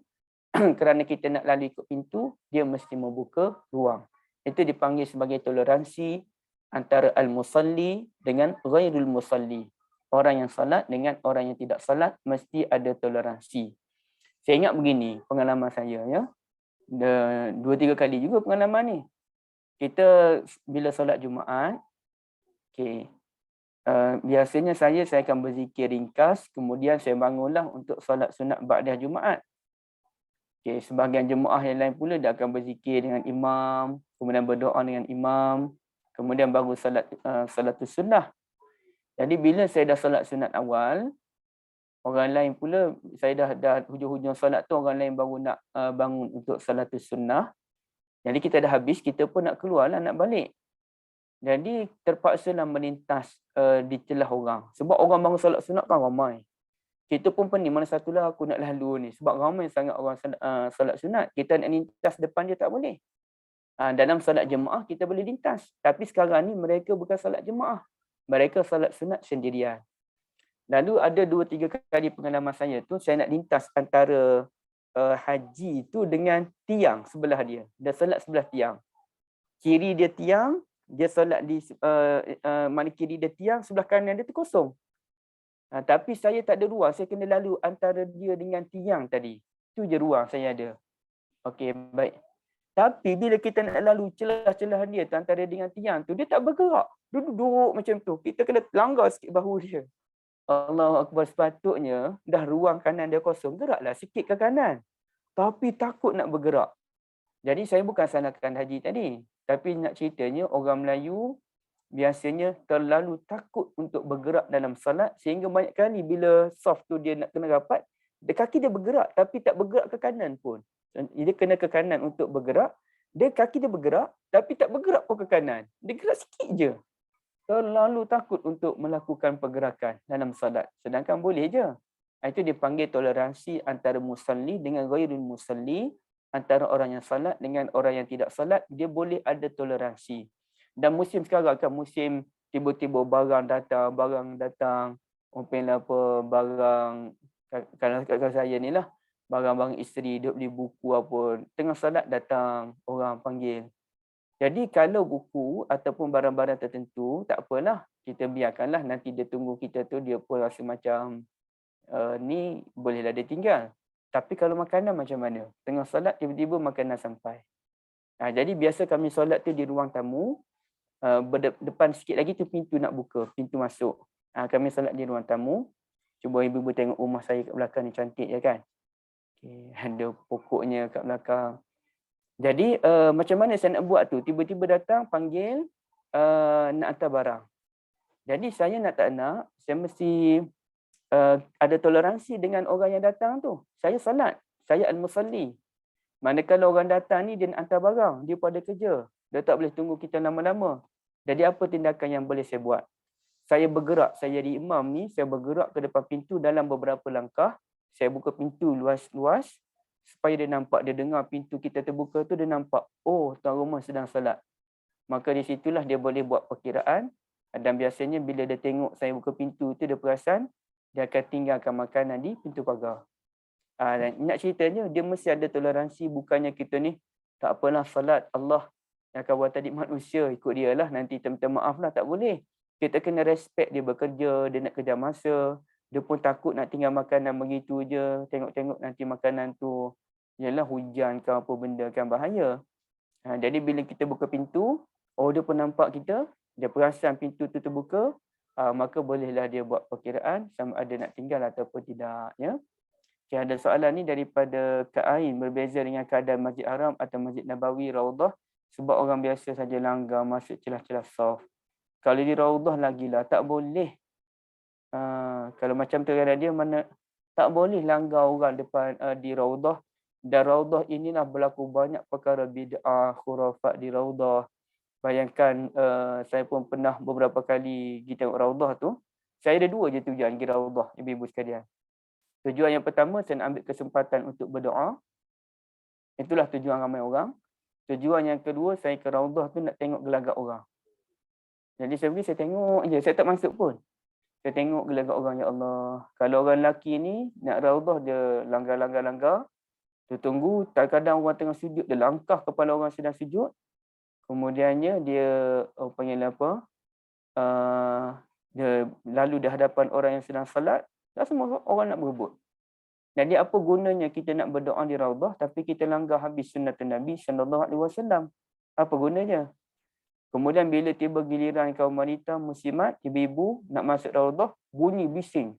kerana kita nak lalu ikut pintu, dia mesti membuka ruang. Itu dipanggil sebagai toleransi antara al-musalli dengan ghairul musalli. Orang yang salat dengan orang yang tidak salat mesti ada toleransi. Saya ingat begini pengalaman saya ya. 2-3 kali juga pengalaman ni. Kita bila solat Jumaat, okey. Biasanya saya akan berzikir ringkas, kemudian saya bangunlah untuk solat sunat ba'dah Jumaat. Okay, sebahagian jemaah yang lain pula dia akan berzikir dengan imam, kemudian berdoa dengan imam. Kemudian baru salatus sunnah. Jadi bila saya dah solat sunat awal, orang lain pula, saya dah hujung-hujung solat tu, orang lain baru nak bangun untuk salatus sunnah. Jadi kita dah habis, kita pun nak keluar lah, nak balik. Jadi terpaksalah melintas di celah orang. Sebab orang bangun solat sunat kan ramai. Kita pun pening, mana satulah aku nak lalu ni. Sebab ramai sangat orang solat sunat. Kita nak lintas depan dia tak boleh. Dalam solat jemaah kita boleh lintas. Tapi sekarang ni mereka bukan solat jemaah. Mereka solat sunat sendirian. Lalu ada 2-3 kali pengalaman saya tu, saya nak lintas antara haji tu dengan tiang sebelah dia. Dia solat sebelah tiang. Kiri dia tiang, dia solat di mana kiri dia tiang, sebelah kanan dia tu kosong. Tapi saya tak ada ruang, saya kena lalu antara dia dengan tiang tadi. Itu je ruang saya ada. Okey, baik. Tapi bila kita nak lalu celah-celah dia tu antara dengan tiang tu, dia tak bergerak. Dia duduk macam tu. Kita kena langgar sikit bahu dia. Allahu Akbar, sepatutnya dah ruang kanan dia kosong, geraklah sikit ke kanan. Tapi takut nak bergerak. Jadi saya bukan salahkan haji tadi. Tapi nak ceritanya orang Melayu biasanya terlalu takut untuk bergerak dalam salat sehingga banyak kali bila saf tu dia nak kena rapat, kaki dia bergerak tapi tak bergerak ke kanan pun. Dia kena ke kanan untuk bergerak, kaki dia bergerak tapi tak bergerak pun ke kanan. Dia gerak sikit je. Terlalu takut untuk melakukan pergerakan dalam salat. Sedangkan boleh je. Itu dipanggil toleransi antara musalli dengan ghairul musalli, antara orang yang salat dengan orang yang tidak salat, dia boleh ada toleransi. Dan musim sekarang kan musim tiba-tiba barang datang, umpamanya apa barang, kalau saya ni lah, barang-barang isteri, dia beli buku apa, tengah salat datang orang panggil. Jadi kalau buku ataupun barang-barang tertentu, tak apalah, kita biarkanlah, nanti dia tunggu kita tu, dia pun rasa macam ni bolehlah dia tinggal. Tapi kalau makanan macam mana? Tengah solat tiba-tiba makanan sampai. Jadi biasa kami solat tu di ruang tamu, depan sikit lagi tu pintu nak buka, pintu masuk. Kami solat di ruang tamu. Cuba ibu-ibu tengok rumah saya kat belakang ni, cantik ya kan? Okay, ada pokoknya kat belakang. Jadi macam mana saya nak buat tu? Tiba-tiba datang panggil nak hantar barang. Jadi saya nak tak nak, saya mesti ada toleransi dengan orang yang datang tu. Saya salat, saya al-musalli. Manakala orang datang ni dia nak hantar barang, dia pada kerja. Dia tak boleh tunggu kita lama-lama. Jadi apa tindakan yang boleh saya buat? Saya bergerak, saya jadi imam ni, saya bergerak ke depan pintu dalam beberapa langkah. Saya buka pintu luas-luas supaya dia nampak, dia dengar pintu kita terbuka tu, dia nampak, oh tuan rumah sedang salat. Maka di situlah dia boleh buat perkiraan. Dan biasanya bila dia tengok saya buka pintu tu, dia perasan, dia akan tinggalkan makanan di pintu pagar. Dan nak ceritanya, dia mesti ada toleransi, bukannya kita ni, tak apalah salat, Allah yang akan buat tadi manusia, ikut dia lah, nanti minta maaf lah, tak boleh. Kita kena respect dia bekerja, dia nak kerja masa, dia pun takut nak tinggal makanan begitu je, tengok-tengok nanti makanan tu, yalah hujan ke apa benda kan bahaya. Jadi bila kita buka pintu, oh dia pun nampak kita, dia perasan pintu tu terbuka, maka bolehlah dia buat perkiraan sama ada nak tinggal ataupun tidak. Ya. Okay, ada soalan ni daripada Kak Ain, berbeza dengan keadaan Masjid Haram atau Masjid Nabawi, Raudah, sebab orang biasa saja langgar masuk celah-celah saf. Kalau di Raudah lagilah, tak boleh. Kalau macam tu ada dia, mana tak boleh langgar orang depan di Raudah. Dan Raudah inilah berlaku banyak perkara bid'ah, khurafat di Raudah. Bayangkan saya pun pernah beberapa kali pergi tengok Raudah tu. Saya ada 2 je tujuan pergi Raudah, ibu-ibu sekalian. Tujuan yang pertama, saya nak ambil kesempatan untuk berdoa. Itulah tujuan ramai orang. Tujuan yang kedua, saya ke Raudah tu nak tengok gelagat orang. Jadi saya pergi, saya tengok je, saya tak masuk pun. Saya tengok gelagat orang, ya Allah. Kalau orang lelaki ni nak Raudah, dia langgar. Dia tunggu, kadang-kadang orang tengah sujud, dia langkah kepala orang sedang sujud. Kemudiannya dia panggil apa? Dia lalu di hadapan orang yang sedang salat, dan semua orang nak berebut. Jadi apa gunanya kita nak berdoa di Raudah tapi kita langgar habis sunnah Nabi sallallahu alaihi wasallam? Apa gunanya? Kemudian bila tiba giliran kaum wanita muslimat, ibu-ibu nak masuk Raudah, bunyi bising.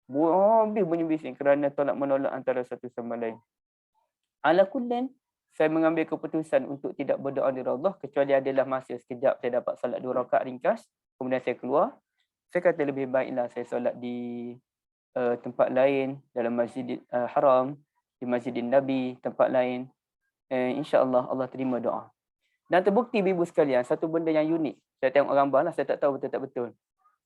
Habis bunyi bising kerana tolak menolak antara satu sama lain. Ala kullin, saya mengambil keputusan untuk tidak berdoa di Raudhah kecuali adalah masa sekejap saya dapat solat 2 rakaat ringkas, kemudian saya keluar. Saya kata lebih baiklah saya solat di tempat lain, dalam Masjidil Haram, di Masjidil Nabi, tempat lain. InsyaAllah Allah terima doa. Dan terbukti ibu sekalian, satu benda yang unik. Saya tengok gambar lah, saya tak tahu betul tak betul.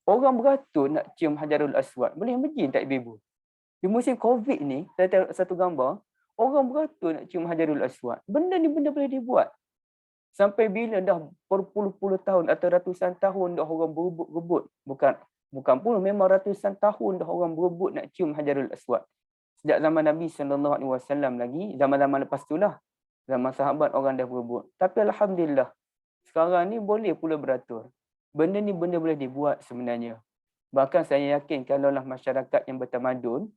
Orang beratur nak cium Hajarul Aswad. Boleh imagine tak ibu? Di musim COVID ni, saya tengok satu gambar, orang beratur nak cium Hajarul Aswad. Benda ni benda boleh dibuat. Sampai bila dah berpuluh-puluh tahun atau ratusan tahun dah orang berebut. Bukan puluh, memang ratusan tahun dah orang berebut nak cium Hajarul Aswad. Sejak zaman Nabi SAW lagi, zaman-zaman lepas tu lah. Zaman sahabat orang dah berebut. Tapi Alhamdulillah, sekarang ni boleh pula beratur. Benda ni benda boleh dibuat sebenarnya. Bahkan saya yakin kalaulah masyarakat yang bertamadun,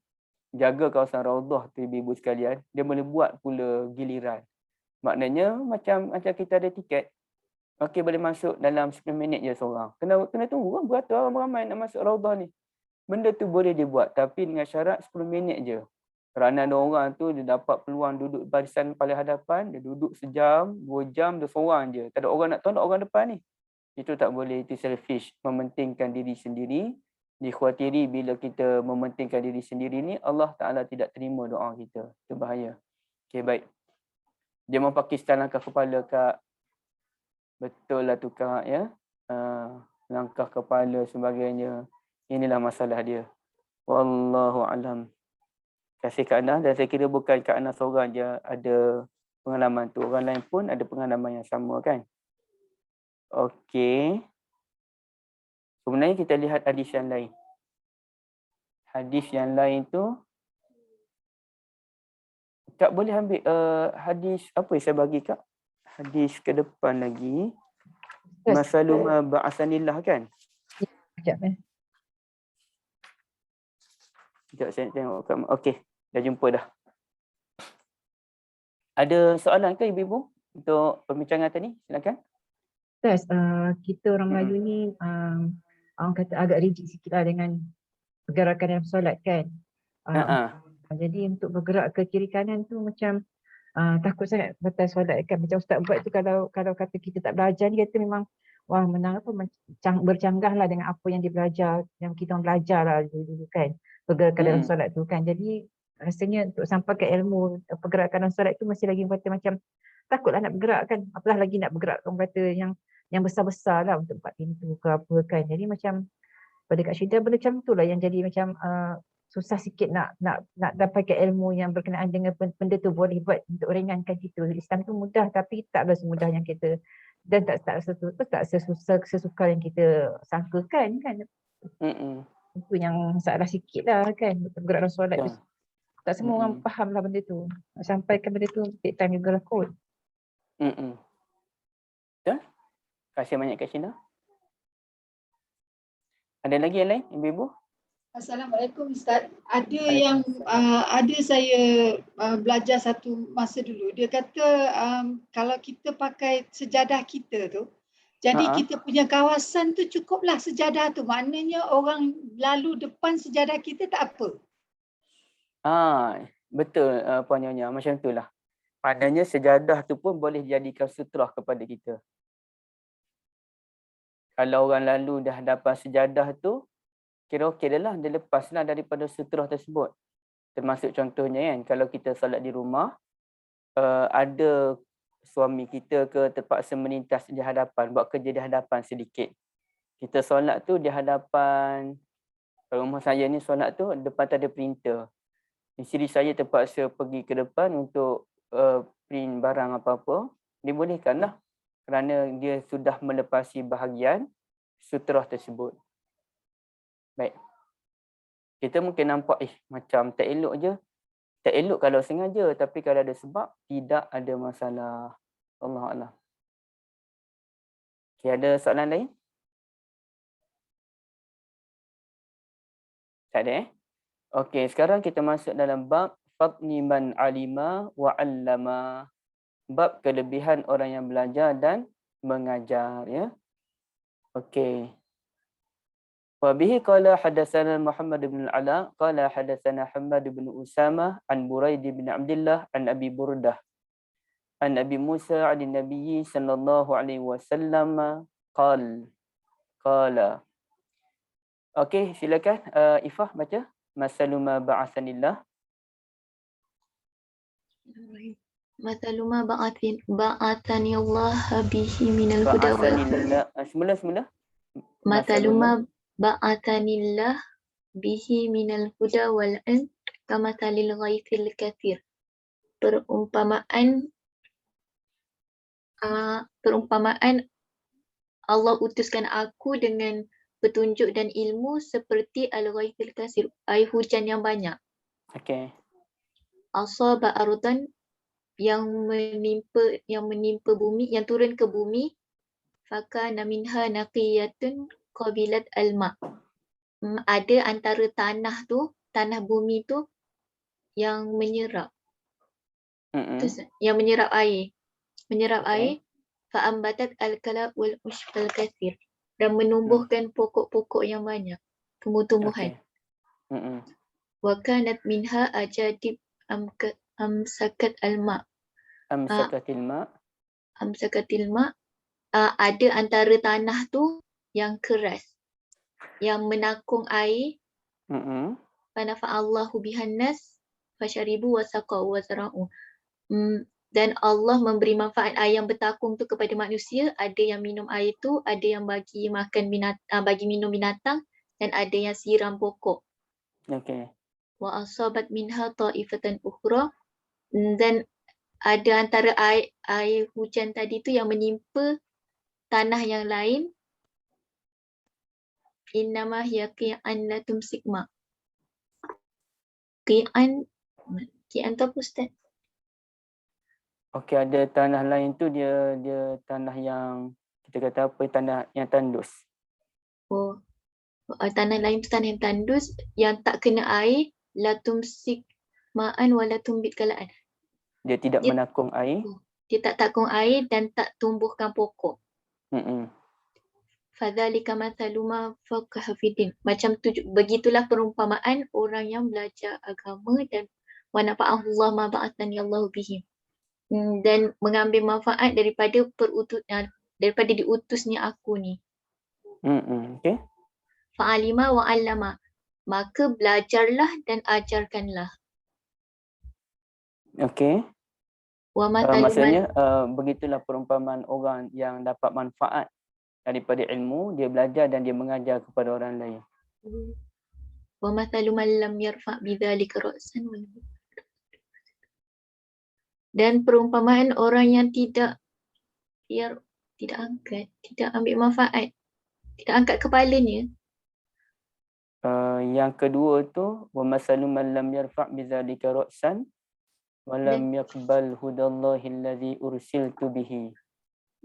jaga kawasan Raudhah tu ibu sekalian, dia boleh buat pula giliran. Maknanya macam kita ada tiket. Okey, boleh masuk dalam 10 minit je seorang. Kena tunggu kan beratur ramai-ramai nak masuk Raudhah ni. Benda tu boleh dibuat tapi dengan syarat 10 minit je. Kerana ada orang tu dia dapat peluang duduk barisan paling hadapan, dia duduk sejam, 2 jam dia seorang je. Tak ada orang nak tolak orang depan ni. Itu tak boleh, itu selfish, mementingkan diri sendiri. Dikhawatiri bila kita mementingkan diri sendiri ni, Allah Ta'ala tidak terima doa kita. Itu bahaya. Okey, baik. Jemaah Pakistan langkah kepala, Kak. Betul lah tu, Kak, ya. Langkah kepala sebagainya. Inilah masalah dia. Wallahu alam. Kasih Kak Ana, dan saya kira bukan Kak Ana seorang je ada pengalaman tu. Orang lain pun ada pengalaman yang sama kan. Okey. Sebenarnya kita lihat hadis yang lain. Hadis yang lain tu, Kak boleh ambil hadis, apa yang saya bagi Kak? Hadis ke depan lagi. Masaluma ba'asanillah kan? Sekejap Sekejap saya tengok Kak. Okey, dah jumpa dah. Ada soalan ke ibu-ibu untuk perbincangan tadi? Silakan. Ustaz, kita orang Melayu ni orang kata agak rigid sikit lah dengan pergerakan dalam solat kan. Jadi untuk bergerak ke kiri kanan tu macam takut sangat batal solat kan. Macam Ustaz buat tu kalau kata kita tak belajar ni, kata memang wah menang apa bercanggah lah dengan apa yang dia belajar, yang kita orang belajar lah dulu kan. Pergerakan dalam solat tu kan. Jadi rasanya untuk sampai ke ilmu pergerakan dalam solat tu masih lagi kata macam takutlah nak bergerak kan. Apalah lagi nak bergerak orang kata yang besar-besar lah untuk buat pintu ke apa kan. Jadi macam pada Kak Syida benda macam tu lah yang jadi macam susah sikit nak dapatkan ilmu yang berkenaan dengan benda tu. Boleh buat untuk ringankan kita. Islam tu mudah tapi taklah semudah yang kita, dan tak sesukar yang kita sangkakan kan. Itu yang masalah sikit lah kan bergerak dalam solat tu. Tak semua orang faham lah benda tu. Nak sampaikan benda tu take time juga lah kot. Betul? Terima kasih banyak Kak Syida. Ada lagi yang lain ibu-ibu? Assalamualaikum Ustaz. Ada saya belajar satu masa dulu. Dia kata kalau kita pakai sejadah kita tu, jadi kita punya kawasan tu cukuplah sejadah tu. Maknanya orang lalu depan sejadah kita tak apa. Betul Puan Nyonya, macam itulah. Maknanya sejadah tu pun boleh jadikan sutrah kepada kita. Kalau orang lalu dah dapat sejadah tu, kira okey dah lah, dia lepaslah daripada sutrah tersebut. Termasuk contohnya kan, kalau kita solat di rumah, ada suami kita ke terpaksa melintas di hadapan, buat kerja di hadapan sedikit. Kita solat tu di hadapan, rumah saya ni solat tu depan tu ada printer. Isteri saya terpaksa pergi ke depan untuk print barang apa-apa, dibolehkanlah kerana dia sudah melepasi bahagian sutrah tersebut. Baik. Kita mungkin nampak macam tak elok je. Tak elok kalau sengaja, tapi kalau ada sebab tidak ada masalah. Allah. Okey, ada soalan lain? Tak ada Okey, sekarang kita masuk dalam bab fadli man alima wa 'allama. Bab kelebihan orang yang belajar dan mengajar ya. Okey. Wa bihi qala hadatsana Muhammad bin al-Ala qala hadatsana Hammad bin Usamah an Buraid bin Abdullah an Abi Burdah An Nabi Musa an Nabi sallallahu alaihi wasallam qala. Okey, silakan Ifah baca. Masalu ma ba'athanillah. Mathalu ma ba'athani Allah bihi minal huda wal Ba'athanillah. Semula. Mathalu ma ba'athani Allah bihi minal huda wal ilm kamathalil ghaithil kathir. Perumpamaan Allah utuskan aku dengan petunjuk dan ilmu seperti al-ghaithil kathir, air hujan yang banyak. Okey. Asaba ardan yang menimpa bumi, yang turun ke bumi, fakana minha naqiyatun qabilat alma. Ada antara tanah bumi tu yang menyerap, yang menyerap air, fa'ambatat al-kala wal ushbal kathir, dan menumbuhkan pokok-pokok yang banyak, tumbuh-tumbuhan. Wa kanat minha ajadib amsakat alma. Amsakatil ma. Ada antara tanah tu yang keras, yang menakung air. Fanafa'allahu bihannas fasharibu wasaqau wazra'u. Dan Allah memberi manfaat air yang bertakung tu kepada manusia. Ada yang minum air tu, ada yang bagi makan bagi minum binatang, dan ada yang siram pokok. Okey. Wa asabat minha ta'ifatan ukhra, dan ada antara air hujan tadi tu yang menimpa tanah yang lain. Innama hiya qi'an la tumsik ma. Qi'an tu apa Ustaz? Okey, ada tanah lain tu dia tanah yang kita kata apa, tanah yang tandus. Tanah lain tu tanah yang tandus, yang tak kena air, la tumsik ma'an wa la tumbit kalaan. Dia tidak menakung air. Dia tak takung air dan tak tumbuhkan pokok. Fadzalika mathalu ma faqaha fiddin. Macam tu, begitulah perumpamaan orang yang belajar agama dan wa nafa'ahu Allah ma ba'athani Allah bihi. Dan mengambil manfaat daripada diutusnya aku ni. Okey. Fa'alima wa 'allama. Maka belajarlah dan ajarkanlah. Okey. Wa mathalu Maksudnya begitulah perumpamaan orang yang dapat manfaat daripada ilmu, dia belajar dan dia mengajar kepada orang lain. Wa mathalu man lam yarfa' bidzalika ra'san wal. Dan perumpamaan orang yang tidak angkat, tidak ambil manfaat, tidak angkat kepalanya. Yang kedua tu wa masalu man lam yarfa' bidzalika ra'san wa lam yaqbal hudallahi allazi ursiltu bihi.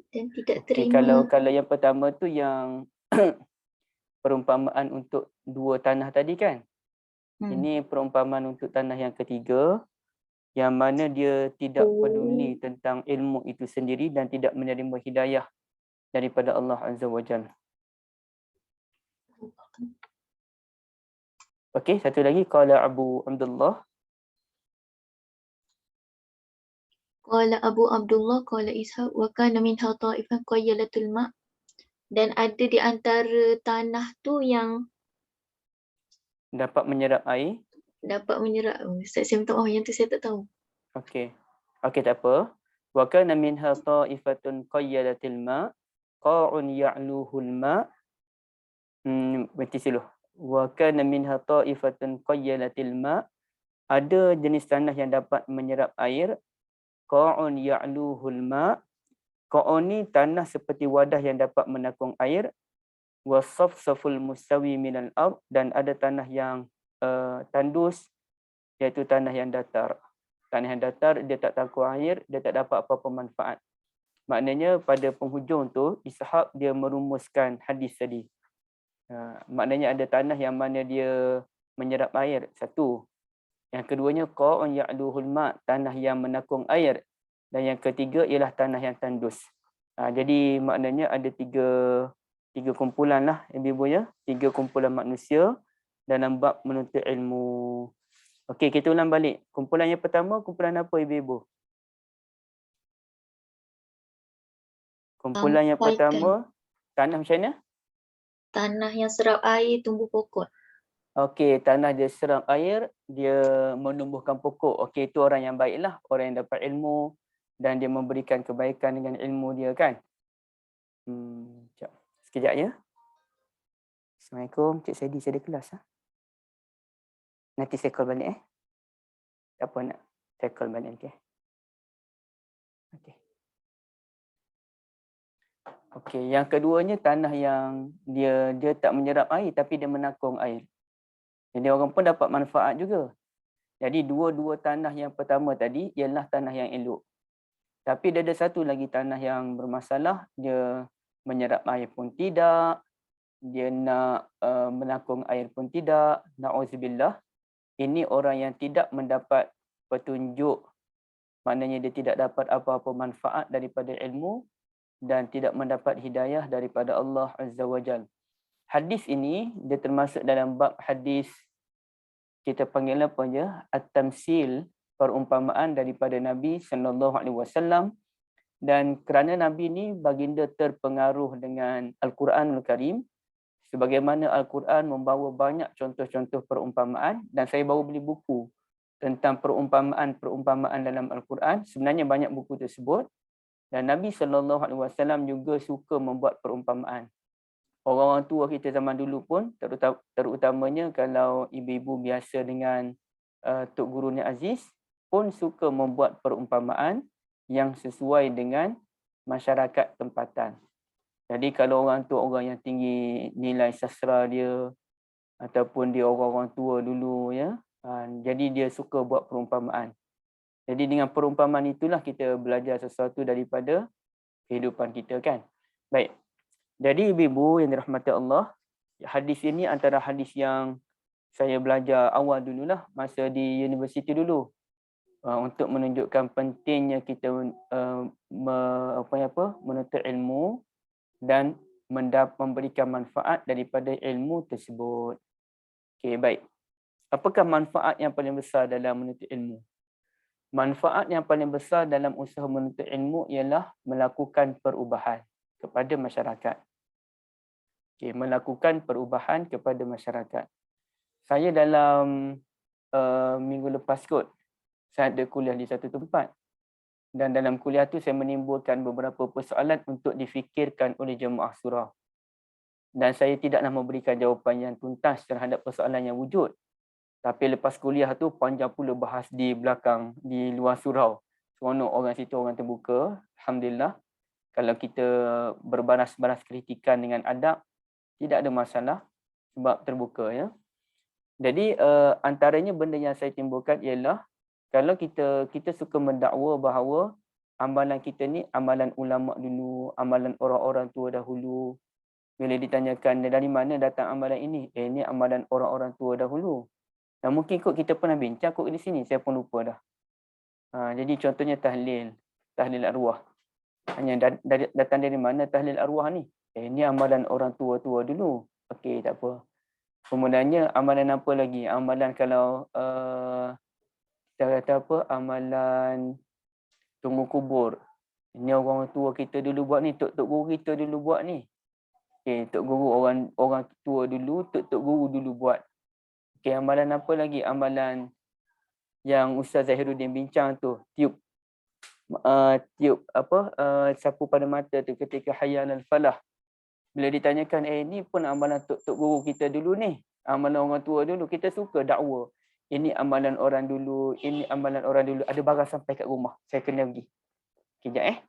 Dan tidak terima. Kalau yang pertama tu yang perumpamaan untuk dua tanah tadi kan. Ini perumpamaan untuk tanah yang ketiga, yang mana dia tidak peduli tentang ilmu itu sendiri dan tidak menerima hidayah daripada Allah Azza wa Jalla. Okey, satu lagi, qala Abu Abdullah. Qala Abu Abdullah qala Ishaq wa kana minha ta'ifan qayyalatul ma'. Dan ada di antara tanah tu yang dapat menyerap air. Ustaz, saya minta maaf, yang tu saya tak tahu. Okey, tak apa. Wa kana minha ta'ifatun qayyalatil ma' qa'un ya'luhul ma'. Berarti siluh. Wa kana minha ta'ifatun qayyalatil ma'. Ada jenis tanah yang dapat menyerap air. Qa'un ya'luhul ma'. Qa'un ni tanah seperti wadah yang dapat menakung air. Wa safsaful mustawi minal ard, dan ada tanah yang tandus, iaitu tanah yang datar. Tanah yang datar, dia tak takut air, dia tak dapat apa-apa manfaat. Maknanya pada penghujung tu, Ishaq dia merumuskan hadis tadi. Maknanya ada tanah yang mana dia menyerap air, satu. Yang keduanya, qa'un ya'luhul ma', tanah yang menakung air. Dan yang ketiga ialah tanah yang tandus. Jadi maknanya ada tiga kumpulan lah, ibu-ibu ya. Tiga kumpulan manusia dalam bab menuntut ilmu. Okey, kita ulang balik. Kumpulan yang pertama, kumpulan apa ibu-ibu? Kumpulan yang Sampaikan. pertama, tanah macam mana? Tanah yang serap air tumbuh pokok. Okey, tanah dia serap air, dia menumbuhkan pokok. Okey, itu orang yang baiklah, orang yang dapat ilmu dan dia memberikan kebaikan dengan ilmu dia kan. Sekejap. Sekejap ya. Assalamualaikum, Cik Sedi, saya ada kelas. Nanti saya call balik Tak apa nak, saya call balik nanti. Okey. Okey, yang keduanya tanah yang dia tak menyerap air tapi dia menakung air. Jadi orang pun dapat manfaat juga. Jadi dua-dua tanah yang pertama tadi ialah tanah yang elok. Tapi dia ada satu lagi tanah yang bermasalah, dia menyerap air pun tidak, dia nak menakung air pun tidak. Na'udzubillah. Ini orang yang tidak mendapat petunjuk, maknanya dia tidak dapat apa-apa manfaat daripada ilmu dan tidak mendapat hidayah daripada Allah Azza wa Jal. Hadis ini dia termasuk dalam bab hadis kita panggil apa je? At-tamsil, perumpamaan daripada Nabi SAW. Dan kerana Nabi ni baginda terpengaruh dengan Al-Quranul Karim, sebagaimana Al-Quran membawa banyak contoh-contoh perumpamaan, dan saya baru beli buku tentang perumpamaan-perumpamaan dalam Al-Quran. Sebenarnya banyak buku tersebut. Dan Nabi SAW juga suka membuat perumpamaan. Orang-orang tua kita zaman dulu pun, terutamanya kalau ibu-ibu biasa dengan Tok Guru Ni Aziz, pun suka membuat perumpamaan yang sesuai dengan masyarakat tempatan. Jadi kalau orang tu orang yang tinggi nilai sastra dia, ataupun dia orang-orang tua dulu ya, jadi dia suka buat perumpamaan. Jadi dengan perumpamaan itulah kita belajar sesuatu daripada kehidupan kita kan. Baik. Jadi ibu-ibu yang dirahmati Allah, hadis ini antara hadis yang saya belajar awal dululah masa di universiti dulu. Untuk menunjukkan pentingnya kita menuntut ilmu dan memberikan manfaat daripada ilmu tersebut. Okey, baik. Apakah manfaat yang paling besar dalam menuntut ilmu? Manfaat yang paling besar dalam usaha menuntut ilmu ialah melakukan perubahan kepada masyarakat. Okay, melakukan perubahan kepada masyarakat. Saya dalam minggu lepas kot, saya ada kuliah di satu tempat. Dan dalam kuliah tu saya menimbulkan beberapa persoalan untuk difikirkan oleh jemaah surau. Dan saya tidaklah memberikan jawapan yang tuntas terhadap persoalan yang wujud. Tapi lepas kuliah tu panjang pula bahas di belakang, di luar surau. Seronok orang situ, orang terbuka. Alhamdulillah. Kalau kita berbalas-balas kritikan dengan adab, tidak ada masalah sebab terbuka ya. Jadi antaranya benda yang saya timbulkan ialah kalau kita suka mendakwa bahawa amalan kita ni amalan ulama dulu, amalan orang-orang tua dahulu. Bila ditanyakan dari mana datang amalan ini? Ini amalan orang-orang tua dahulu. Dan mungkin kot kita pernah bincang kot di sini, saya pun lupa dah. Jadi contohnya tahlil arwah. Hanya datang dari mana tahlil arwah ni? Ini amalan orang tua-tua dulu. Okey, tak apa. Kemudiannya amalan apa lagi? Amalan kalau kita kata apa? Amalan tunggu kubur. Ini orang tua kita dulu buat ni, tok guru kita dulu buat ni. Okey, tok guru orang tua dulu, tok guru dulu buat. Okey, amalan apa lagi? Amalan yang Ustaz Zahiruddin bincang tu, tiup sapu pada mata tu ketika hayya alal falah. Bila ditanyakan, ni pun amalan tok guru kita dulu ni. Amalan orang tua dulu. Kita suka dakwa. Ini amalan orang dulu, ini amalan orang dulu. Ada barang sampai kat rumah. Saya kena pergi. Kejap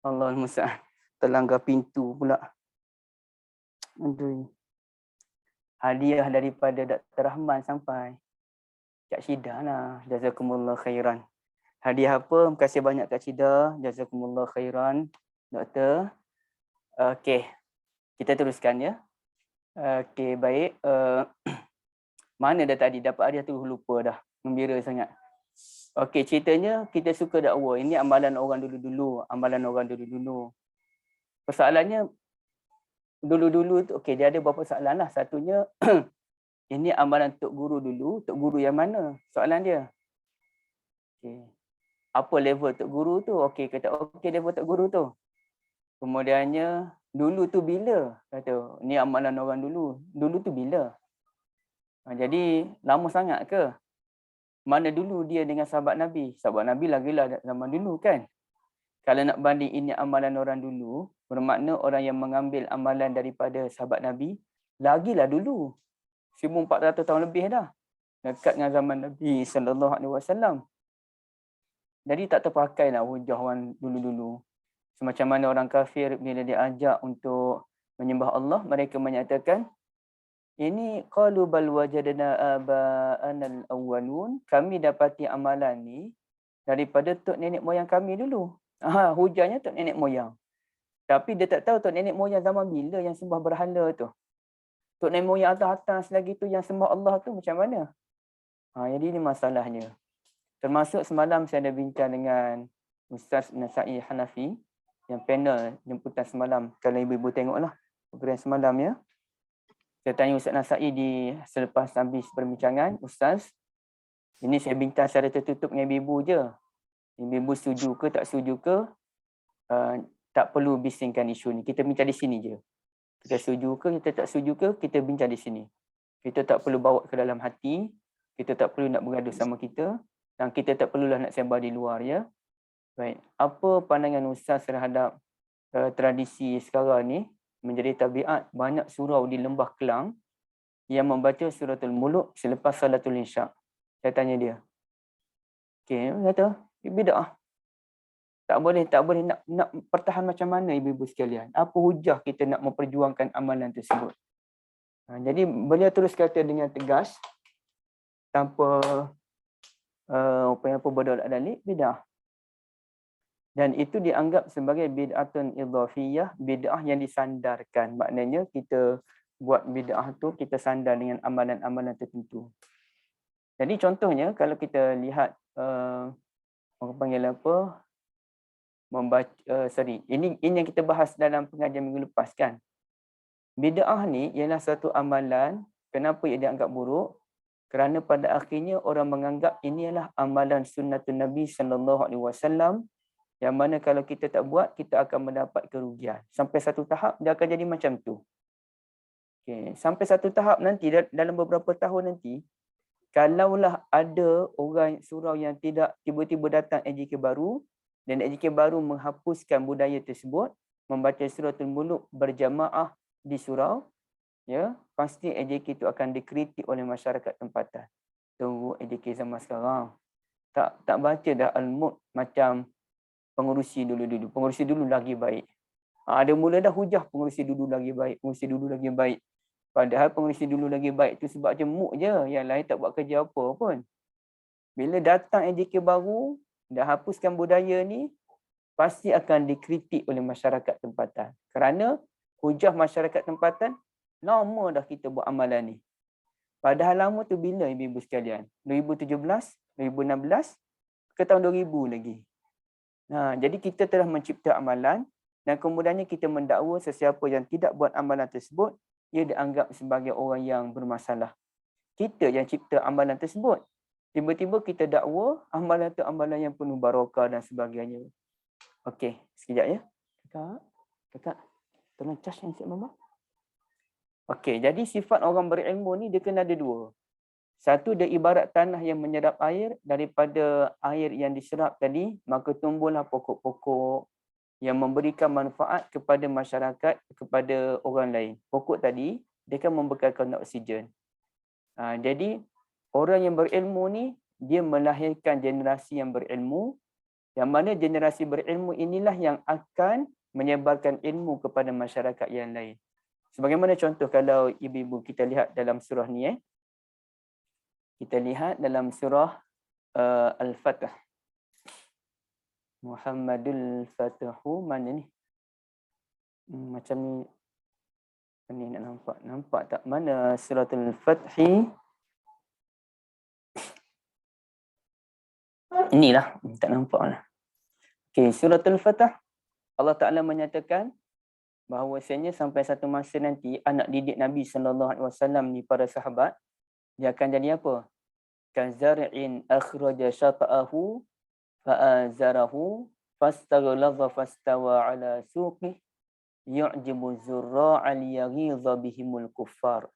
Allahul musta'an. Terlanggar pintu pula. Aduh. Hadiah daripada Dr. Rahman sampai Kak Syida lah. Jazakumullah khairan. Hadiah apa? Terima kasih banyak Kak Syida. Jazakumullah khairan. Doktor. Okey. Kita teruskan ya. Okey, baik. Mana dah tadi dapat hadiah tu lupa dah. Gembira sangat. Okey, ceritanya kita suka dakwah. Ini amalan orang dulu-dulu. Amalan orang dulu-dulu. Persoalannya dulu-dulu tu, okey, dia ada beberapa soalan lah. Satunya, ini amalan Tok Guru dulu. Tok Guru yang mana? Soalan dia. Okey. Apa level Tok Guru tu? Okey, kata okey level Tok Guru tu. Kemudiannya, dulu tu bila? Kata, ni amalan orang dulu. Dulu tu bila? Jadi, lama sangat ke? Mana dulu dia dengan sahabat Nabi? Sahabat Nabi lagilah zaman dulu kan? Kalau nak banding ini amalan orang dulu, bermakna orang yang mengambil amalan daripada sahabat Nabi, lagilah dulu. 1400 tahun lebih dah. Dekat dengan zaman Nabi SAW. Jadi tak terpakailah hujah orang dulu-dulu. Semacam mana orang kafir bila diajak untuk menyembah Allah, mereka menyatakan, ini qalu bal wajadna aba'ana al-awwalun, kami dapati amalan ni daripada tok nenek moyang kami dulu. Hujahnya tok nenek moyang. Tapi dia tak tahu tok nenek moyang zaman bila yang sembah berhala tu. Tok nenek moyang atas-atas lagi tu yang sembah Allah tu macam mana? Jadi ini masalahnya. Termasuk semalam saya ada bincang dengan Ustaz Nasai Hanafi, yang panel jemputan semalam. Kalau ibu-ibu tengoklah program semalam ya. Saya tanya Ustaz Nasai selepas habis perbincangan, Ustaz, ini saya bincang secara tertutup dengan ibu-ibu je. Ibu-ibu setuju ke tak setuju ke, tak perlu bisingkan isu ni. Kita bincang di sini je. Kita setuju ke, kita tak setuju ke, kita bincang di sini. Kita tak perlu bawa ke dalam hati, kita tak perlu nak bergaduh sama kita, dan kita tak perlulah nak sebar di luar ya. Baik, apa pandangan Ustaz terhadap tradisi sekarang ni menjadi tabiat banyak surau di Lembah Kelang yang membaca suratul Muluk selepas salatul Isyak? Saya tanya dia. Okey, kata bid'ah. Tak boleh nak pertahan macam mana ibu-ibu sekalian? Apa hujah kita nak memperjuangkan amalan tersebut? Jadi beliau terus kata dengan tegas tanpa apa berdolak dalik, bid'ah. Dan itu dianggap sebagai bid'atun idhafiyah, bid'ah yang disandarkan. Maknanya kita buat bid'ah tu, kita sandar dengan amalan-amalan tertentu. Jadi contohnya kalau kita lihat orang panggil apa, ini yang kita bahas dalam pengajian minggu lepas kan. Bid'ah ni ialah satu amalan. Kenapa ia dianggap buruk? Kerana pada akhirnya orang menganggap ini adalah amalan sunnatun Nabi SAW, yang mana kalau kita tak buat, kita akan mendapat kerugian. Sampai satu tahap, dia akan jadi macam tu. Okay. Sampai satu tahap nanti, dalam beberapa tahun nanti, kalaulah ada orang surau yang tidak tiba-tiba datang AJK baru, dan AJK baru menghapuskan budaya tersebut, membaca suratul Muluk berjamaah di surau, ya, pasti AJK itu akan dikritik oleh masyarakat tempatan. Tunggu AJK zaman sekarang. Tak baca dah Al-Mulk macam pengurusi dulu-dulu. Pengurusi dulu lagi baik. Ada mula dah hujah pengurusi dulu lagi baik. Pengurusi dulu lagi baik. Padahal pengurusi dulu lagi baik tu sebab jemuk je. Yang lain tak buat kerja apa pun. Bila datang AJK baru, dah hapuskan budaya ni, pasti akan dikritik oleh masyarakat tempatan. Kerana hujah masyarakat tempatan, lama dah kita buat amalan ni. Padahal lama tu bila ibu-ibu sekalian? 2017, 2016, ke tahun 2000 lagi. Jadi kita telah mencipta amalan dan kemudiannya kita mendakwa sesiapa yang tidak buat amalan tersebut, ia dianggap sebagai orang yang bermasalah. Kita yang cipta amalan tersebut. Tiba-tiba kita dakwa amalan itu amalan yang penuh barakah dan sebagainya. Okey, sekejap ya. Kakak, tolong charge handset mama. Okey, jadi sifat orang berilmu ni dia kena ada dua. Satu, dia ibarat tanah yang menyerap air. Daripada air yang diserap tadi, maka tumbuhlah pokok-pokok yang memberikan manfaat kepada masyarakat, kepada orang lain. Pokok tadi, dia kan membekalkan oksigen. Jadi, orang yang berilmu ni, dia melahirkan generasi yang berilmu. Yang mana generasi berilmu inilah yang akan menyebarkan ilmu kepada masyarakat yang lain. Sebagaimana contoh kalau ibu-ibu kita lihat dalam surah ni kita lihat dalam surah Al-Fatah. Muhammadul Fatahu mana ni? Macam ni nak nampak. Nampak tak? Mana suratul Fathi? Inilah, tak nampak lah. Okey, suratul Fatah. Allah Ta'ala menyatakan bahawasanya sampai satu masa nanti anak didik Nabi SAW ni, para sahabat, dia akan jadi apa? Kazar'in akhraja syata'ahu fa'azarahu fastaghlazha fastawa ala suqih yu'jibu zurra'a liyaghidha bihimul kuffar.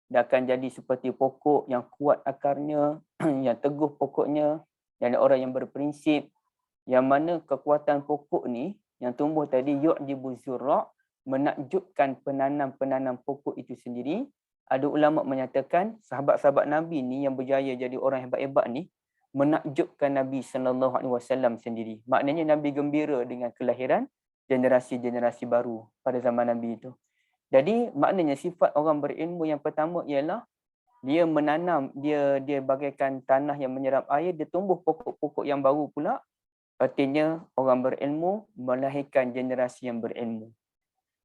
Dia akan jadi seperti pokok yang kuat akarnya, yang teguh pokoknya, yang ada orang yang berprinsip, yang mana kekuatan pokok ni yang tumbuh tadi yu'jibu zurra', menakjubkan penanam-penanam pokok itu sendiri. Ada ulama menyatakan sahabat-sahabat Nabi ni yang berjaya jadi orang hebat-hebat ni menakjubkan Nabi SAW sendiri. Maknanya Nabi gembira dengan kelahiran generasi-generasi baru pada zaman Nabi itu. Jadi maknanya sifat orang berilmu yang pertama ialah dia menanam, dia bagaikan tanah yang menyerap air, dia tumbuh pokok-pokok yang baru pula. Artinya orang berilmu melahirkan generasi yang berilmu.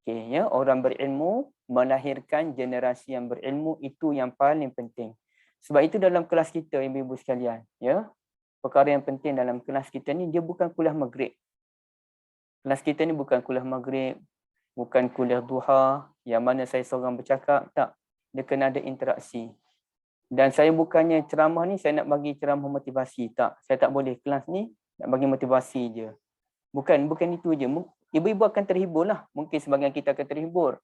Okay, ya, orang berilmu melahirkan generasi yang berilmu, itu yang paling penting. Sebab itu dalam kelas kita, ibu-ibu sekalian, ya, perkara yang penting dalam kelas kita ni, dia bukan kuliah maghrib. Kelas kita ni bukan kuliah maghrib, bukan kuliah duha, yang mana saya seorang bercakap, tak. Dia kena ada interaksi. Dan saya bukannya ceramah ni, saya nak bagi ceramah motivasi, tak. Saya tak boleh kelas ni, nak bagi motivasi je. Bukan itu je. Ibu-ibu akan terhibur lah. Mungkin sebagian kita akan terhibur.